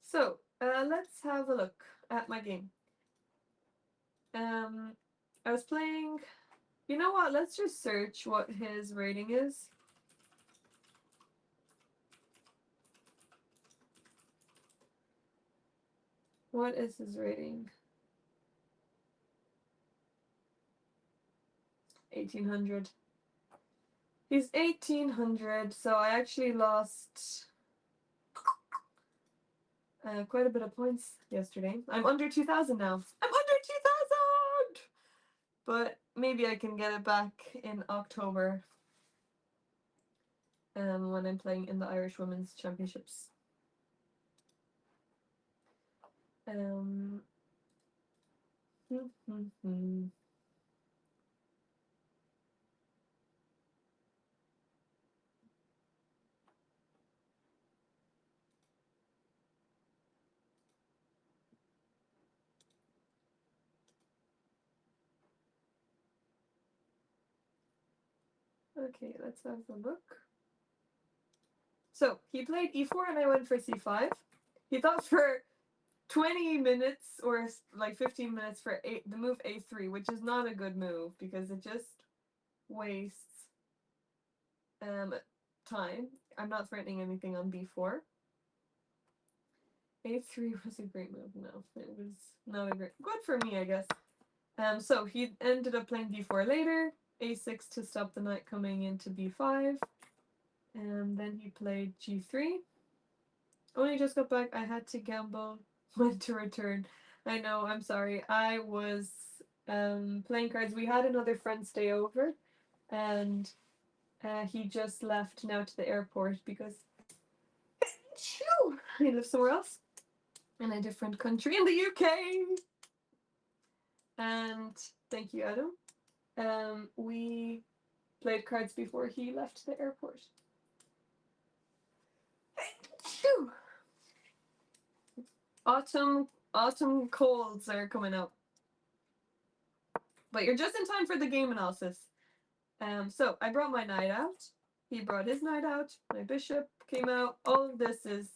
So, let's have a look at my game. I was playing... You know what? Let's just search what his rating is. What is his rating? 1800. He's 1800, so I actually lost quite a bit of points yesterday. I'm under 2000 now. I'm under 2000! But maybe I can get it back in October when I'm playing in the Irish Women's Championships. Okay, let's have a look. So he played e4 and I went for c5. He thought for 20 minutes or like 15 minutes for the move a3, which is not a good move because it just wastes time. I'm not threatening anything on b4. a3 was a great move. No, it was not a great... Good for me, I guess. So he ended up playing b4 later, a6 to stop the knight coming into b5, and then he played g3. Only just got back. I had to gamble when to return. I know, I'm sorry. I was playing cards. We had another friend stay over, and he just left now to the airport because he lives somewhere else in a different country in the UK. And thank you, Adam. We played cards before he left the airport. Phew. Autumn colds are coming up. But you're just in time for the game analysis. So I brought my knight out. He brought his knight out. My bishop came out. All of this is,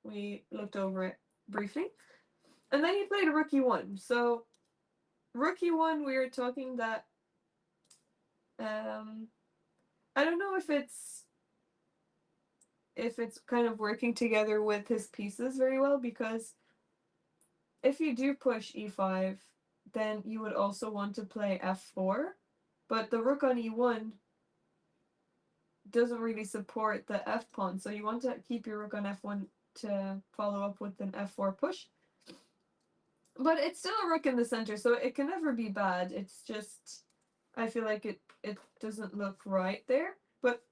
we looked over it briefly. And then he played a rook e1. So rook e1, we were talking that, I don't know if it's kind of working together with his pieces very well, because if you do push e5, then you would also want to play f4, but the rook on e1 doesn't really support the f pawn, so you want to keep your rook on f1 to follow up with an f4 push. But it's still a rook in the center, so it can never be bad. It's just, I feel like it doesn't look right there. But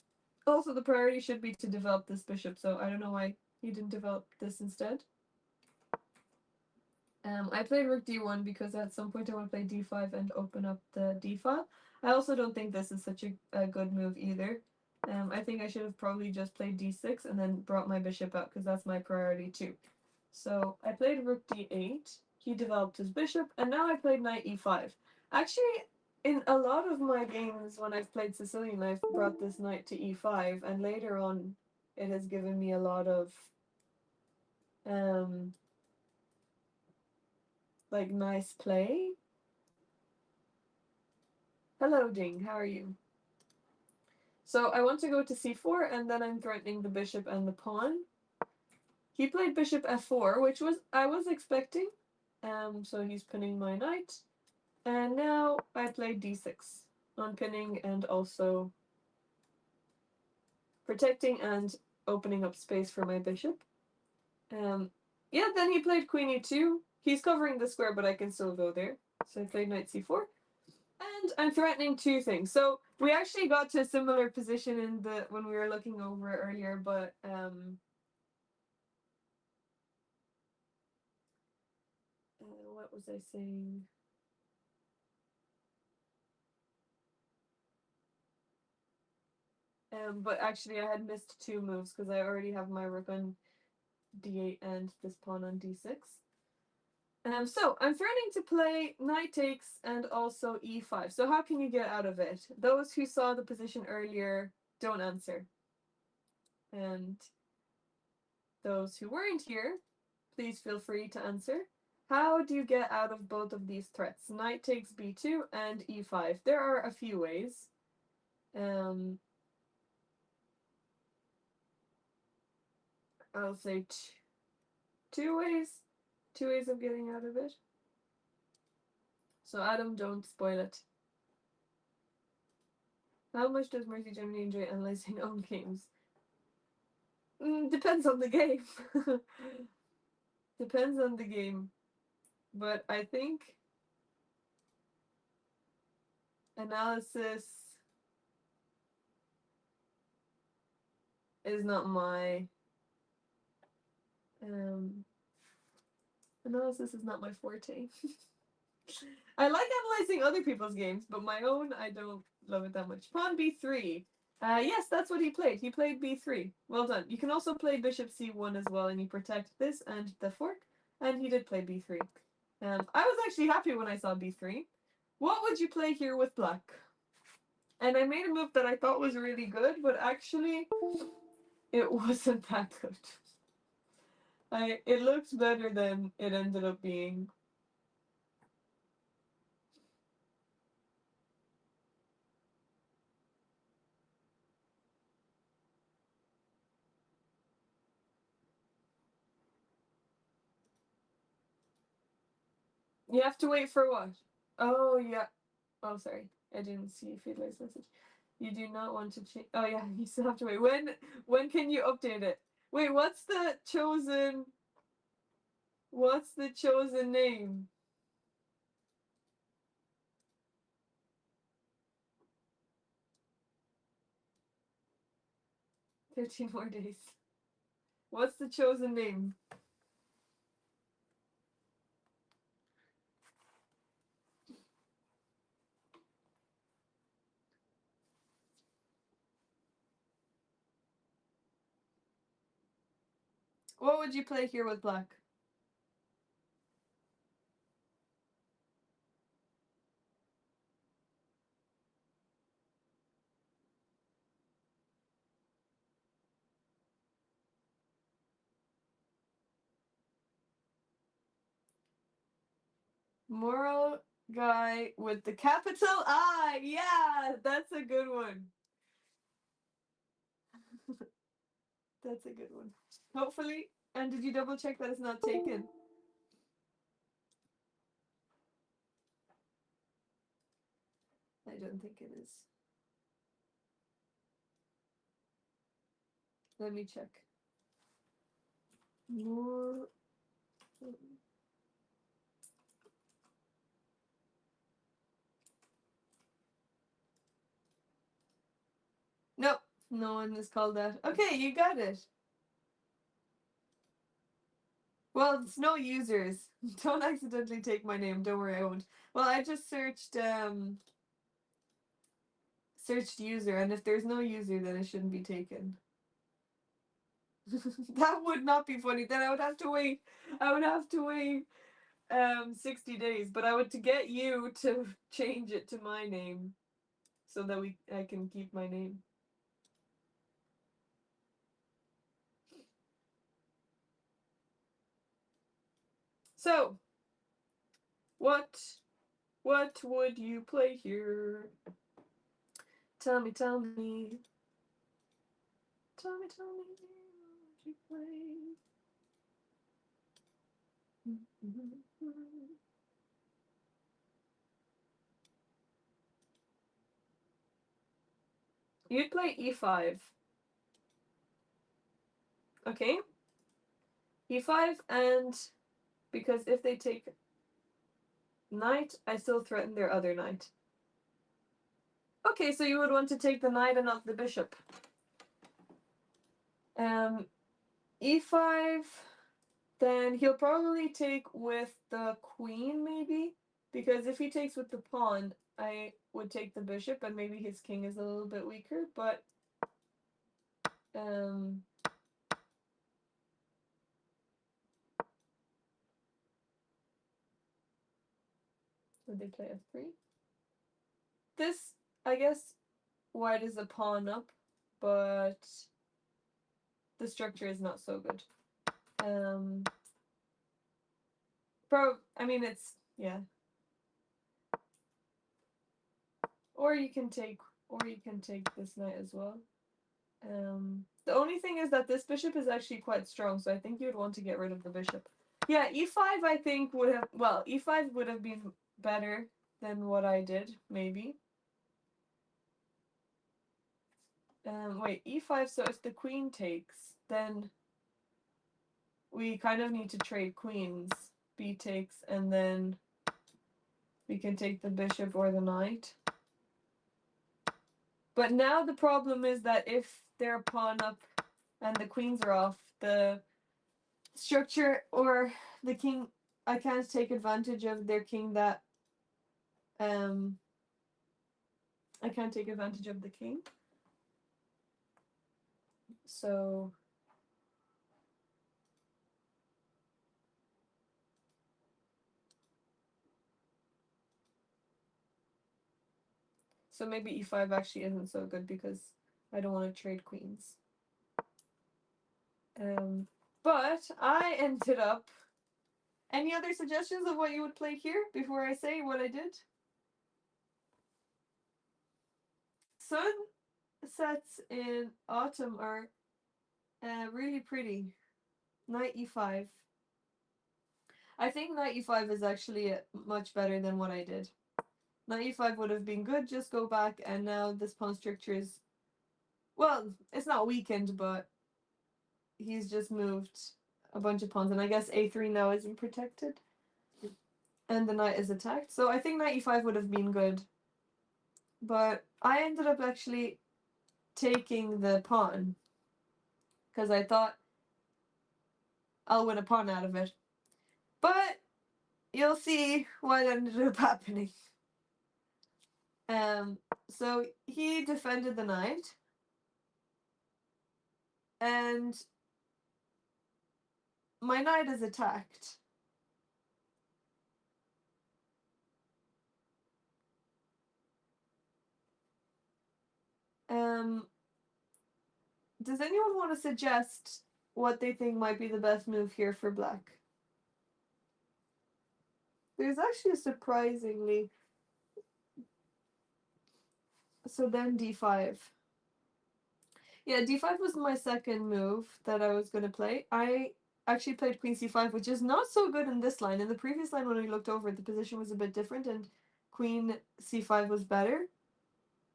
also the priority should be to develop this bishop, so I don't know why he didn't develop this instead. I played rook d1 because at some point I want to play d5 and open up the d file. I also don't think this is such a good move either. I think I should have probably just played d6 and then brought my bishop out, because that's my priority too. So I played rook d8, he developed his bishop, and now I played knight e5. Actually, in a lot of my games when I've played Sicilian, I've brought this knight to e5, and later on it has given me a lot of like nice play. Hello, Ding, how are you? So I want to go to c4, and then I'm threatening the bishop and the pawn. He played bishop f4, which I was expecting. So he's pinning my knight. And now I played d6 on pinning and also protecting and opening up space for my bishop. Yeah, then he played queen e2. He's covering the square, but I can still go there. So I played knight c4. And I'm threatening two things. So we actually got to a similar position in when we were looking over it earlier, but what was I saying? But actually I had missed two moves because I already have my rook on d8 and this pawn on d6. So I'm threatening to play knight takes and also e5. So how can you get out of it? Those who saw the position earlier, don't answer. And those who weren't here, please feel free to answer. How do you get out of both of these threats? Knight takes b2 and e5. There are a few ways. I'll say two ways. Two ways of getting out of it. So Adam, don't spoil it. How much does Mercy Gemini enjoy analyzing own games? Depends on the game. Depends on the game. But I think analysis is not my analysis is not my forte. I like analyzing other people's games, but my own, I don't love it that much. Pawn b3. Yes, that's what he played. He played b3. Well done. You can also play bishop c1 as well, and you protect this and the fork. And he did play b3. I was actually happy when I saw b3. What would you play here with black? And I made a move that I thought was really good, but actually, it wasn't that good. It looks better than it ended up being. You have to wait for what? Oh, yeah. Oh, sorry. I didn't see Fiedler's message. You do not want to change. Oh, yeah. You still have to wait. When can you update it? Wait, what's the chosen name? 13 more days. What's the chosen name? What would you play here with black? Moral guy with the capital I. Yeah, that's a good one. That's a good one. Hopefully. And did you double check that it's not taken? I don't think it is. Let me check. More. Nope, no one is called that. Okay, you got it. Well, it's no users. Don't accidentally take my name. Don't worry, I won't. Well, I just searched user, and if there's no user, then it shouldn't be taken. That would not be funny. Then I would have to wait. I would have to wait 60 days, but I would to get you to change it to my name so that I can keep my name. So, what would you play here? Tell me, tell me. Tell me, what would you play? You'd play e5. Okay? e5, and because if they take knight, I still threaten their other knight. Okay, so you would want to take the knight and not the bishop. E5, then he'll probably take with the queen, maybe? Because if he takes with the pawn, I would take the bishop, and maybe his king is a little bit weaker, but would they play f3? This, I guess, white is a pawn up, but the structure is not so good. I mean, it's, yeah. Or you can take this knight as well. The only thing is that this bishop is actually quite strong, so I think you'd want to get rid of the bishop. Yeah, e5 I think would have, well, e5 would have been better than what I did, maybe. Wait, e5, so if the queen takes, then we kind of need to trade queens. B takes, and then we can take the bishop or the knight. But now the problem is that if they're pawn up and the queens are off, the structure or the king, I can't take advantage of their king that I can't take advantage of the king. So maybe e5 actually isn't so good because I don't want to trade queens. But I ended up. Any other suggestions of what you would play here before I say what I did? Sunsets in autumn are really pretty. Knight e5. I think knight e5 is actually much better than what I did. Knight e5 would have been good, just go back, and now this pawn structure is, well, it's not weakened, but he's just moved a bunch of pawns, and I guess a3 now isn't protected, and the knight is attacked, so I think knight e5 would have been good, but I ended up actually taking the pawn, because I thought I'll win a pawn out of it, but you'll see what ended up happening. So he defended the knight, and my knight is attacked. Does anyone want to suggest what they think might be the best move here for black? There's actually surprisingly. So then d5. Yeah, d5 was my second move that I was going to play. I actually played queen c5, which is not so good in this line. In the previous line, when we looked over it, the position was a bit different, and queen c5 was better.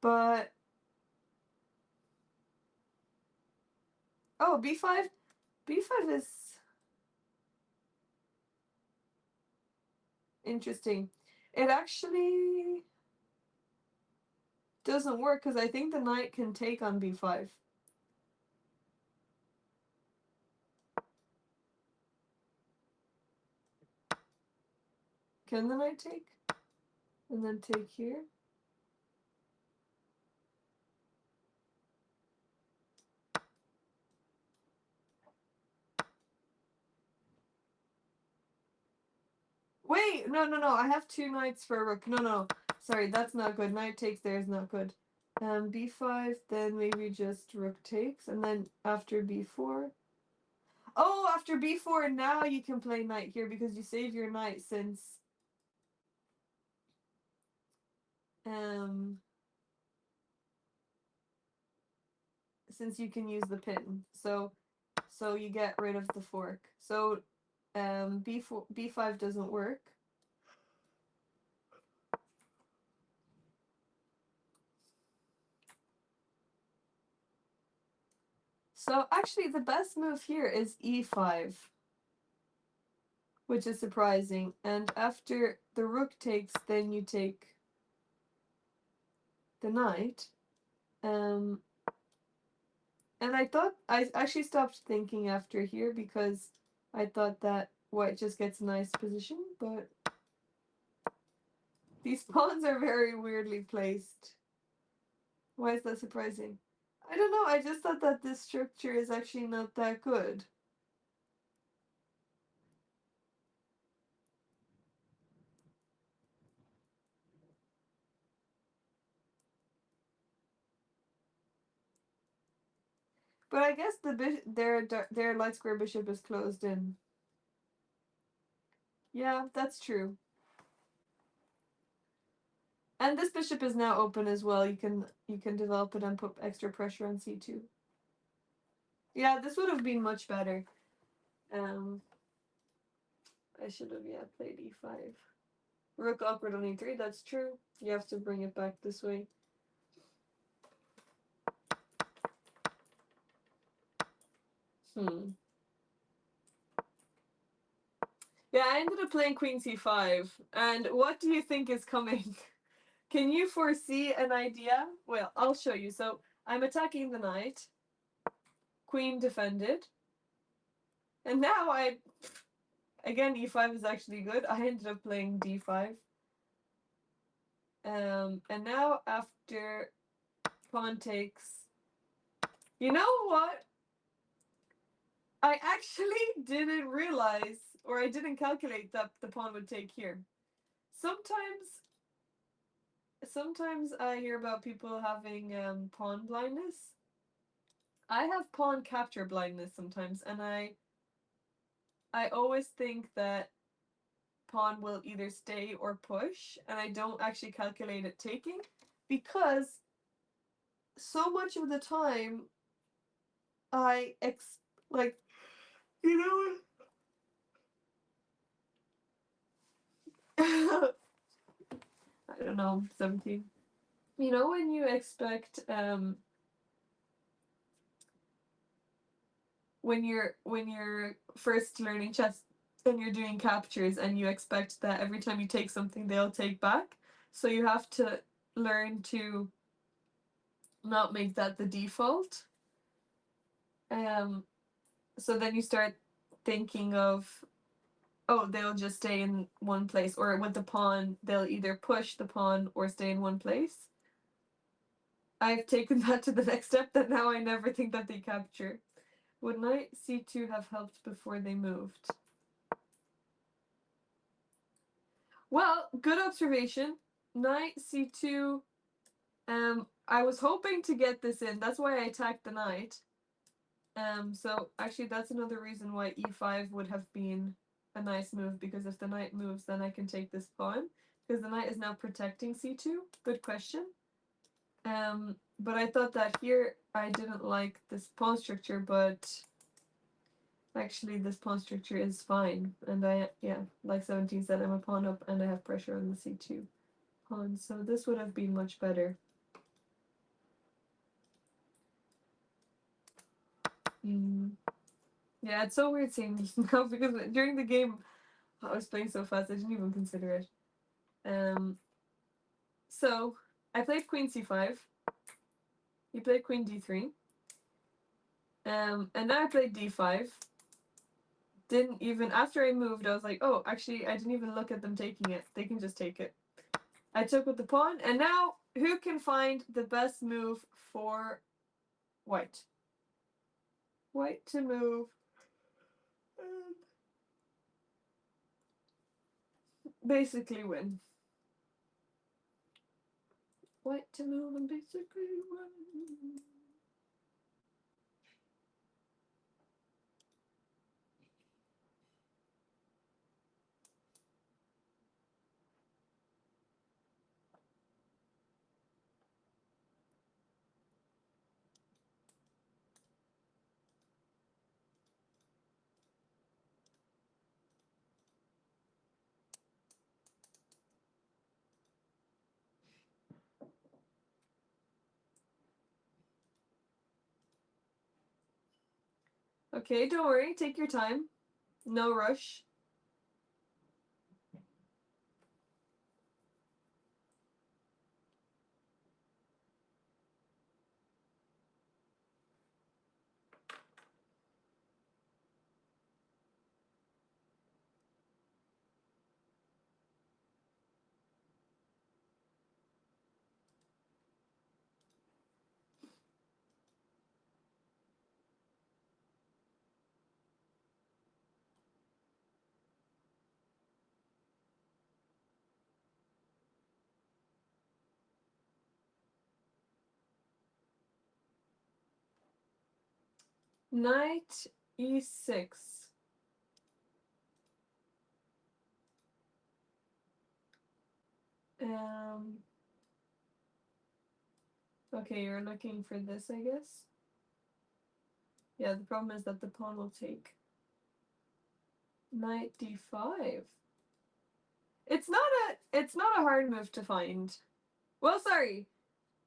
But oh, b5 is interesting. It actually doesn't work because I think the knight can take on b5. Can the knight take? And then take here? Wait, no, I have two knights for a rook. No. Sorry, that's not good. Knight takes there is not good. b5, then maybe just rook takes, and then after b4. Oh, after b4, now you can play knight here because you save your knight since you can use the pin. So you get rid of the fork. So b5 doesn't work. So actually the best move here is e5, which is surprising. And after the rook takes, then you take the knight. And I thought, I actually stopped thinking after here because I thought that white just gets a nice position, but these pawns are very weirdly placed. Why is that surprising? I don't know, I just thought that this structure is actually not that good. But I guess their light square bishop is closed in. Yeah, that's true. And this bishop is now open as well. You can develop it and put extra pressure on c2. Yeah, this would have been much better. I should have played e5. Rook awkward on e3, that's true. You have to bring it back this way. Yeah, I ended up playing queen c5. And what do you think is coming? Can you foresee an idea? Well, I'll show you. So I'm attacking the knight. Queen defended. And now again, e5 is actually good. I ended up playing d5. And now after pawn takes, you know what? I actually didn't realize, or I didn't calculate that the pawn would take here. Sometimes I hear about people having pawn blindness. I have pawn capture blindness sometimes, and I always think that pawn will either stay or push, and I don't actually calculate it taking, because so much of the time I you know what? I don't know, 17. You know when you expect when you're first learning chess and you're doing captures and you expect that every time you take something they'll take back, so you have to learn to not make that the default. So then you start thinking of, oh, they'll just stay in one place, or with the pawn they'll either push the pawn or stay in one place. I've taken that to the next step, that now I never think that they capture. Would knight c2 have helped before they moved? Well, good observation. Knight c2. I was hoping to get this in. That's why I attacked the knight. So actually that's another reason why e5 would have been a nice move, because if the knight moves, then I can take this pawn, because the knight is now protecting c2. Good question. But I thought that here I didn't like this pawn structure, but actually this pawn structure is fine. And like 17 said, I'm a pawn up and I have pressure on the c2 pawn, so this would have been much better. Yeah, it's so weird seeing this now, because during the game I was playing so fast I didn't even consider it. So I played queen c5. He played queen d3. And now I played d5. Didn't even, after I moved, I was like, oh, actually, I didn't even look at them taking it. They can just take it. I took with the pawn, and now who can find the best move for white? White to move. Basically win. White to move and basically win. Okay, don't worry. Take your time. No rush. Knight e6. Okay, you're looking for this, I guess. Yeah, the problem is that the pawn will take. Knight d5. It's not a hard move to find. Well, sorry.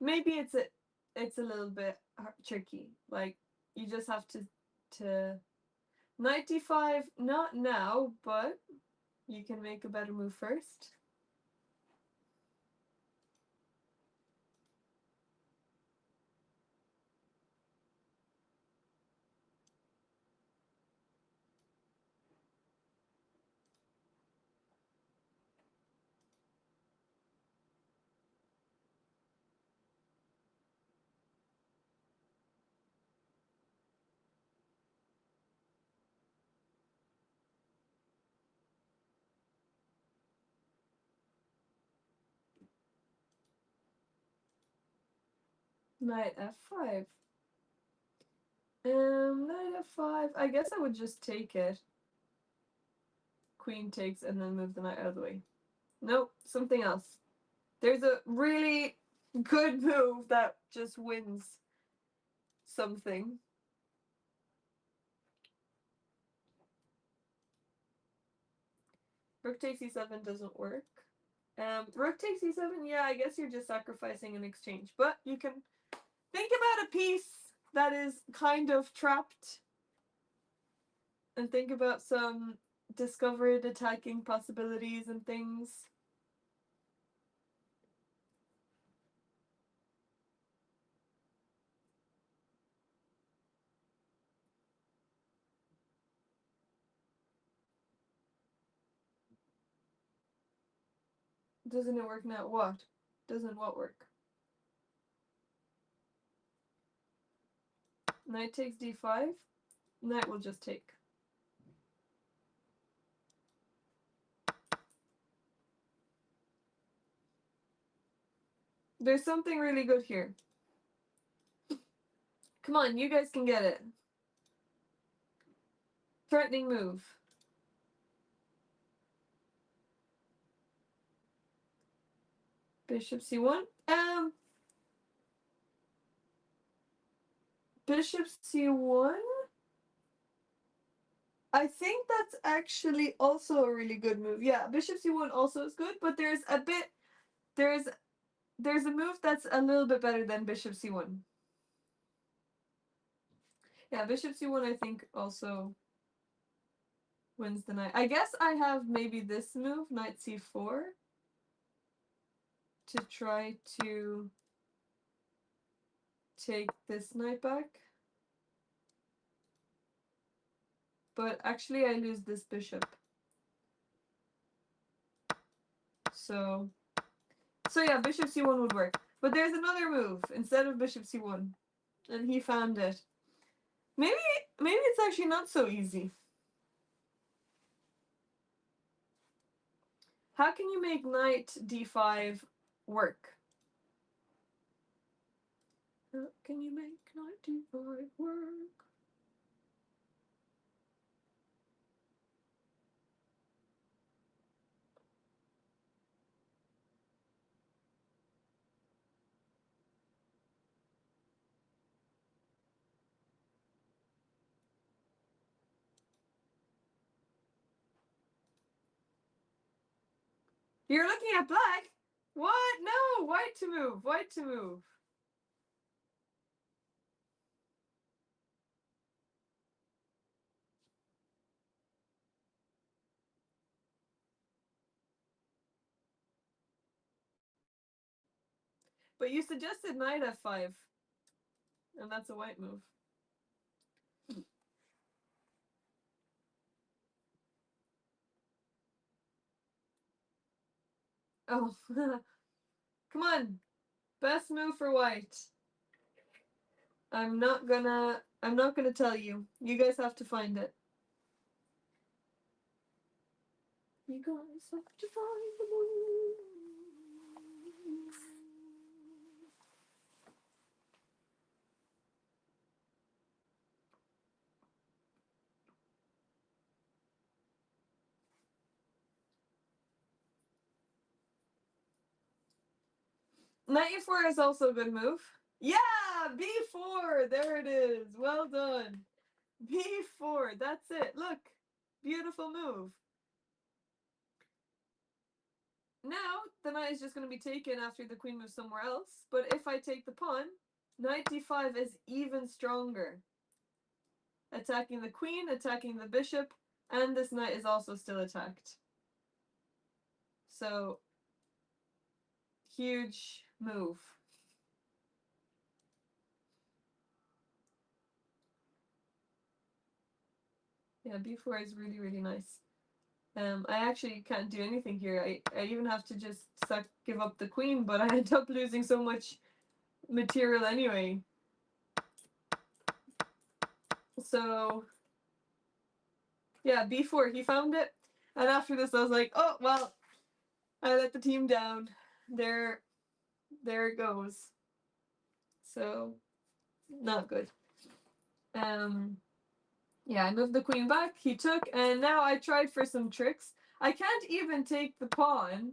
Maybe it's a little bit tricky. Like, you just have to knight d5, not now, but you can make a better move first. Knight f5. Knight f5. I guess I would just take it. Queen takes and then move the knight out of the way. Nope, something else. There's a really good move that just wins something. Rook takes e7 doesn't work. Rook takes e7, yeah, I guess you're just sacrificing an exchange. But you can think about a piece that is kind of trapped. And think about some discovered attacking possibilities and things. Doesn't it work now? What? Doesn't what work? Knight takes d5. Knight will just take. There's something really good here. Come on, you guys can get it. Threatening move. Bishop c1. Bishop c1. I think that's actually also a really good move. Yeah, Bishop c1 also is good, but there's a move that's a little bit better than Bishop c1. Yeah, Bishop c1 I think also wins the knight. I guess I have maybe this move, Knight c4, to try to take this knight back. But actually I lose this bishop. So yeah, Bishop c1 would work. But there's another move instead of Bishop c1. And he found it. Maybe it's actually not so easy. How can you make Knight d5 work? How can you make Knight d5 work? You're looking at black? What? No! White to move! White to move! But you suggested knight f5. And that's a white move. Oh. Come on! Best move for white. I'm not gonna tell you. You guys have to find it. You guys have to find the move. Knight e4 is also a good move. Yeah, b4. There it is. Well done. b4. That's it. Look, beautiful move. Now the knight is just going to be taken after the queen moves somewhere else. But if I take the pawn, knight d5 is even stronger. Attacking the queen, attacking the bishop, and this knight is also still attacked. So, huge move. Yeah, b4 is really, really nice. I actually can't do anything here. I even have to just give up the queen, but I end up losing so much material anyway. So, yeah, b4, he found it. And after this, I was like, oh, well, I let the team down. There it goes. So, not good. Yeah, I moved the queen back, he took, and now I tried for some tricks. I can't even take the pawn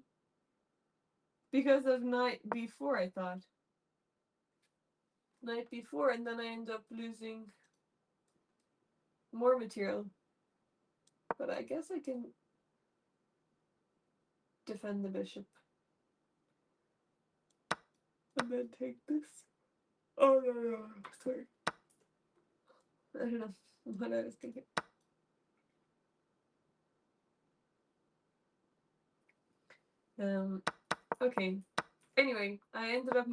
because of knight b4, I thought. Knight b4, and then I end up losing more material. But I guess I can defend the bishop. And then take this. Oh, no, sorry. I don't know what I was thinking. Okay. Anyway, I ended up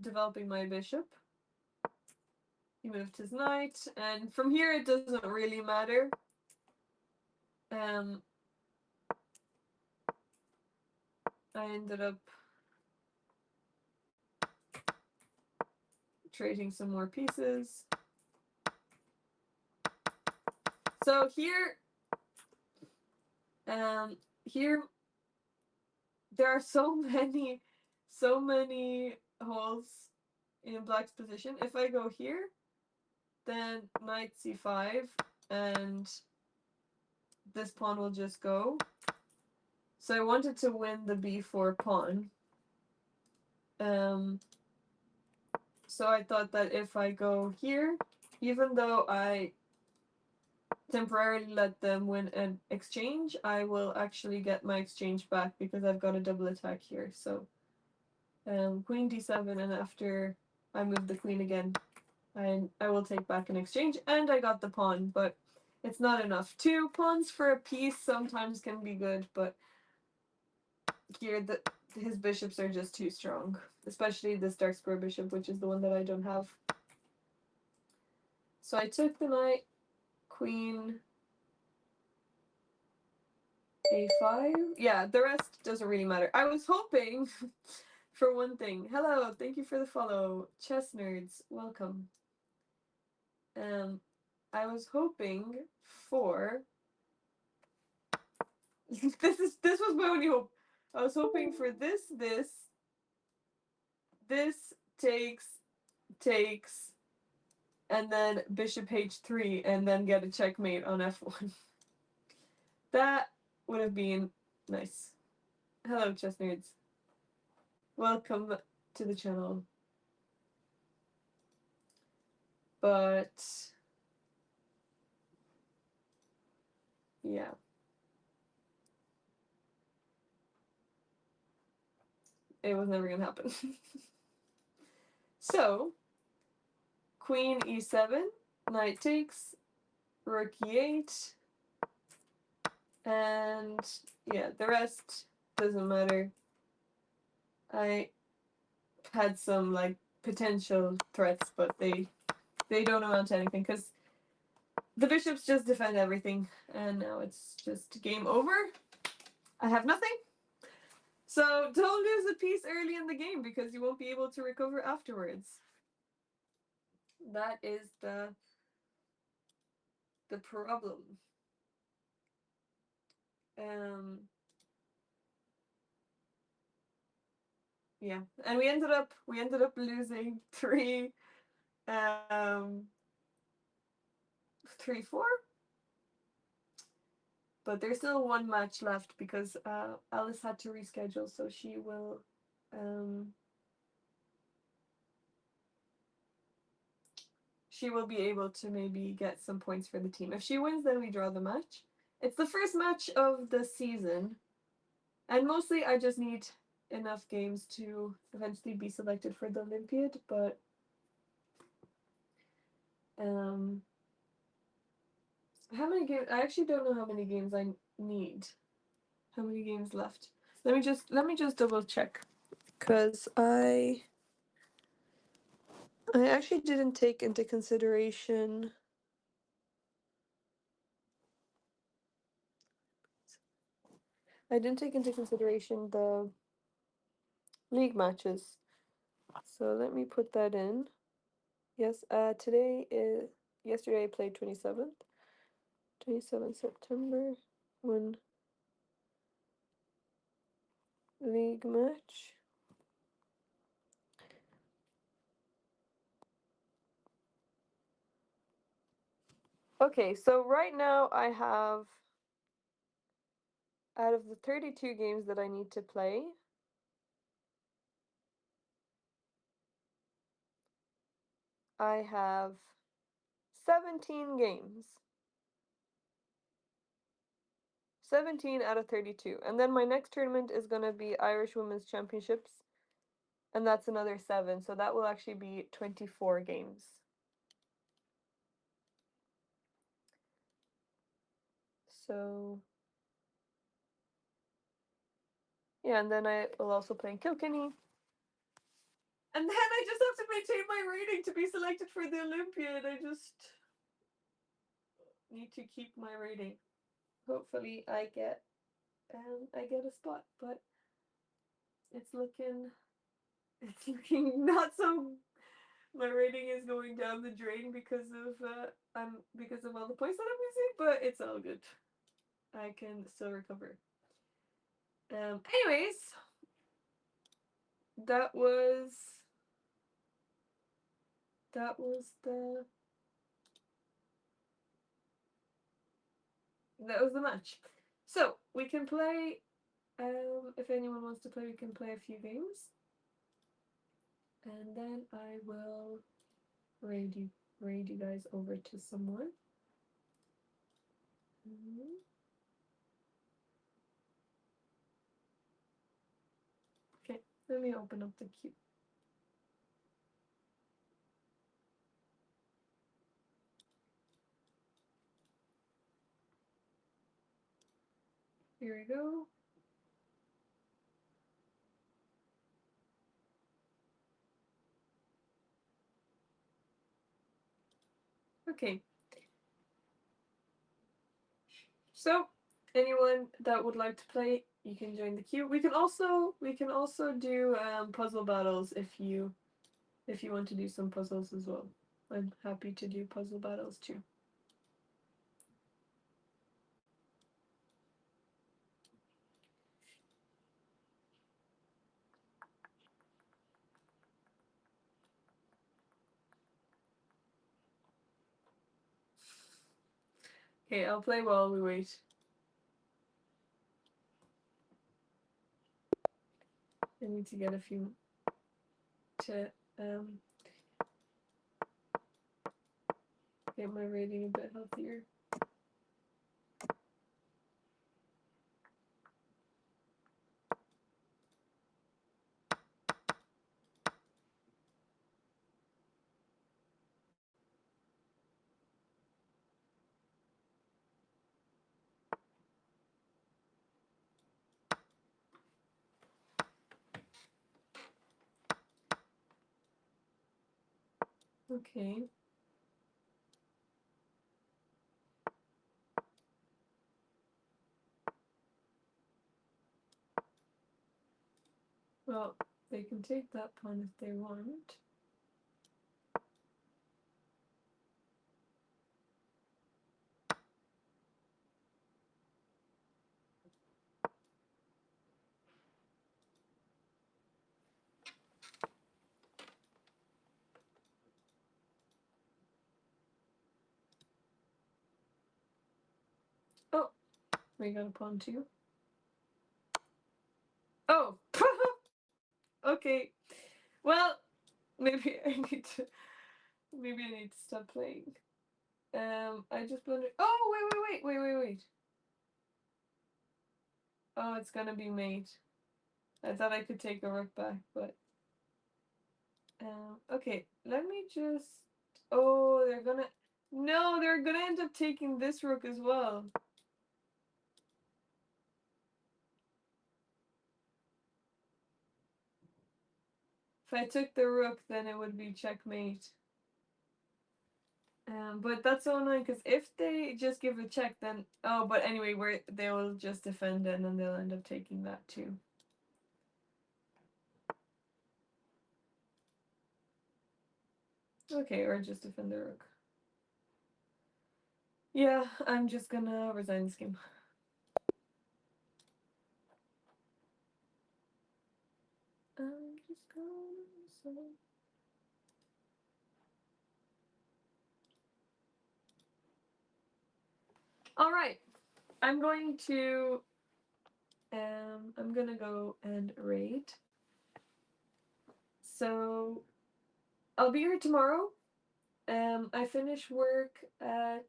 developing my bishop. He moved his knight, and from here it doesn't really matter. I ended up trading some more pieces. So here, here there are so many holes in black's position. If I go here, then knight c5, and this pawn will just go. So I wanted to win the b4 pawn. So I thought that if I go here, even though I temporarily let them win an exchange, I will actually get my exchange back because I've got a double attack here. So queen d7, and after I move the queen again, I will take back an exchange, and I got the pawn, but it's not enough. 2 pawns for a piece sometimes can be good, but here his bishops are just too strong, especially this dark square bishop, which is the one that I don't have. So I took the knight, queen, a5. Yeah, the rest doesn't really matter. I was hoping for one thing. Hello, thank you for the follow. Chess nerds, welcome. I was hoping for this was my only hope. I was hoping for this takes, and then bishop h3, and then get a checkmate on f1. That would have been nice. Hello, chess nerds. Welcome to the channel. But yeah. It was never gonna happen. So, queen e7, knight takes, rook e8, and yeah, the rest doesn't matter. I had some like potential threats, but they don't amount to anything because the bishops just defend everything, and now it's just game over. I have nothing. So don't lose a piece early in the game because you won't be able to recover afterwards. That is the problem. Yeah, and we ended up losing 3-4. But there's still one match left because Alice had to reschedule, so she will be able to maybe get some points for the team. If she wins, then we draw the match. It's the first match of the season, and mostly I just need enough games to eventually be selected for the Olympiad, but how many games? I actually don't know how many games I need. How many games left? Let me just double check, because I actually didn't take into consideration. I didn't take into consideration the league matches. So let me put that in. Yes, yesterday I played 27th September, one league match. Okay, so right now I have, out of the 32 games that I need to play, I have 17 games. 17 out of 32. And then my next tournament is going to be Irish Women's Championships, and that's another 7. So that will actually be 24 games. So yeah, and then I will also play in Kilkenny. And then I just have to maintain my rating to be selected for the Olympiad. I just need to keep my rating. Hopefully I get a spot, but it's looking not so. My rating is going down the drain because of all the points that I'm losing. but it's all good. I can still recover. Anyways, that was the match. So we can play. If anyone wants to play, we can play a few games, and then I will raid you guys over to someone. Okay, let me open up the queue. Here we go. Okay. So, anyone that would like to play, you can join the queue. We can also do puzzle battles if you want to do some puzzles as well. I'm happy to do puzzle battles too. Okay, I'll play while we wait. I need to get a few to get my rating a bit healthier. Okay. Well, they can take that pawn if they want. Oh, we got a pawn too. Oh, okay. Well, maybe I need to stop playing. I just blundered. Oh, wait. Oh, it's gonna be mate. I thought I could take a rook back, but okay. Let me just. Oh, they're gonna. No, they're gonna end up taking this rook as well. If I took the rook, then it would be checkmate. But that's so annoying because if they just give a check, then but anyway, they will just defend it, and then they'll end up taking that too. Okay, or just defend the rook. Yeah, I'm just gonna resign this game. I'm just gonna. All right, I'm going to go and raid. So I'll be here tomorrow. I finish work at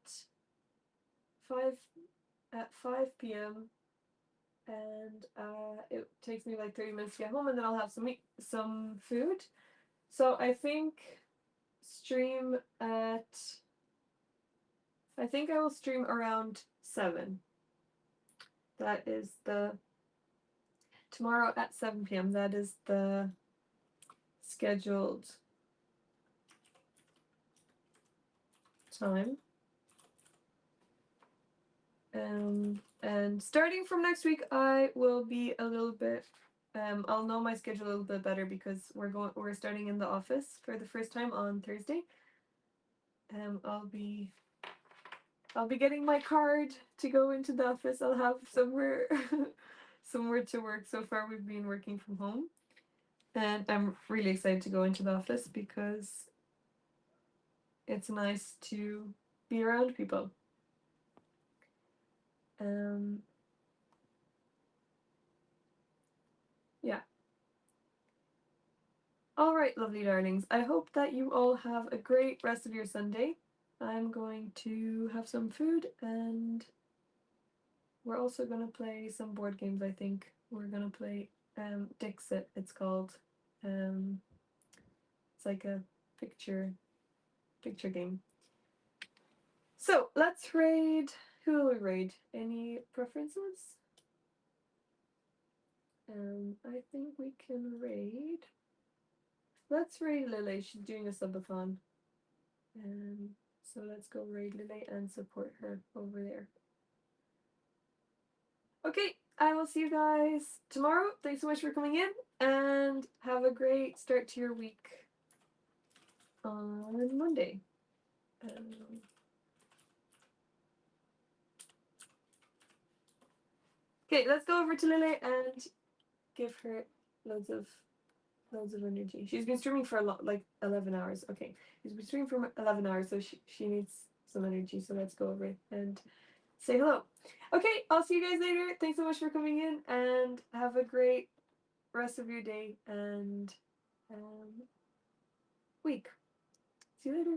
5 p.m. and it takes me like 30 minutes to get home, and then I'll have some food. So I think I will stream around 7. That is tomorrow at 7 p.m. That is the scheduled time. And starting from next week, I will be a little bit. I'll know my schedule a little bit better because we're starting in the office for the first time on Thursday. I'll be getting my card to go into the office. I'll have somewhere somewhere to work. So far we've been working from home. And I'm really excited to go into the office because it's nice to be around people. Yeah. All right, lovely darlings. I hope that you all have a great rest of your Sunday. I'm going to have some food and we're also going to play some board games, I think. We're going to play Dixit, it's called. It's like a picture game. So, let's raid. Who will we raid? Any preferences? I think we can raid. Let's raid Lily. She's doing a subathon. So let's go raid Lily and support her over there. Okay, I will see you guys tomorrow. Thanks so much for coming in and have a great start to your week on Monday. Okay, let's go over to Lily and give her loads of energy. She's been streaming for a lot, like 11 hours. Okay, she's been streaming for 11 hours, so she needs some energy. So let's go over and say hello. Okay, I'll see you guys later. Thanks so much for coming in and have a great rest of your day and week. See you later.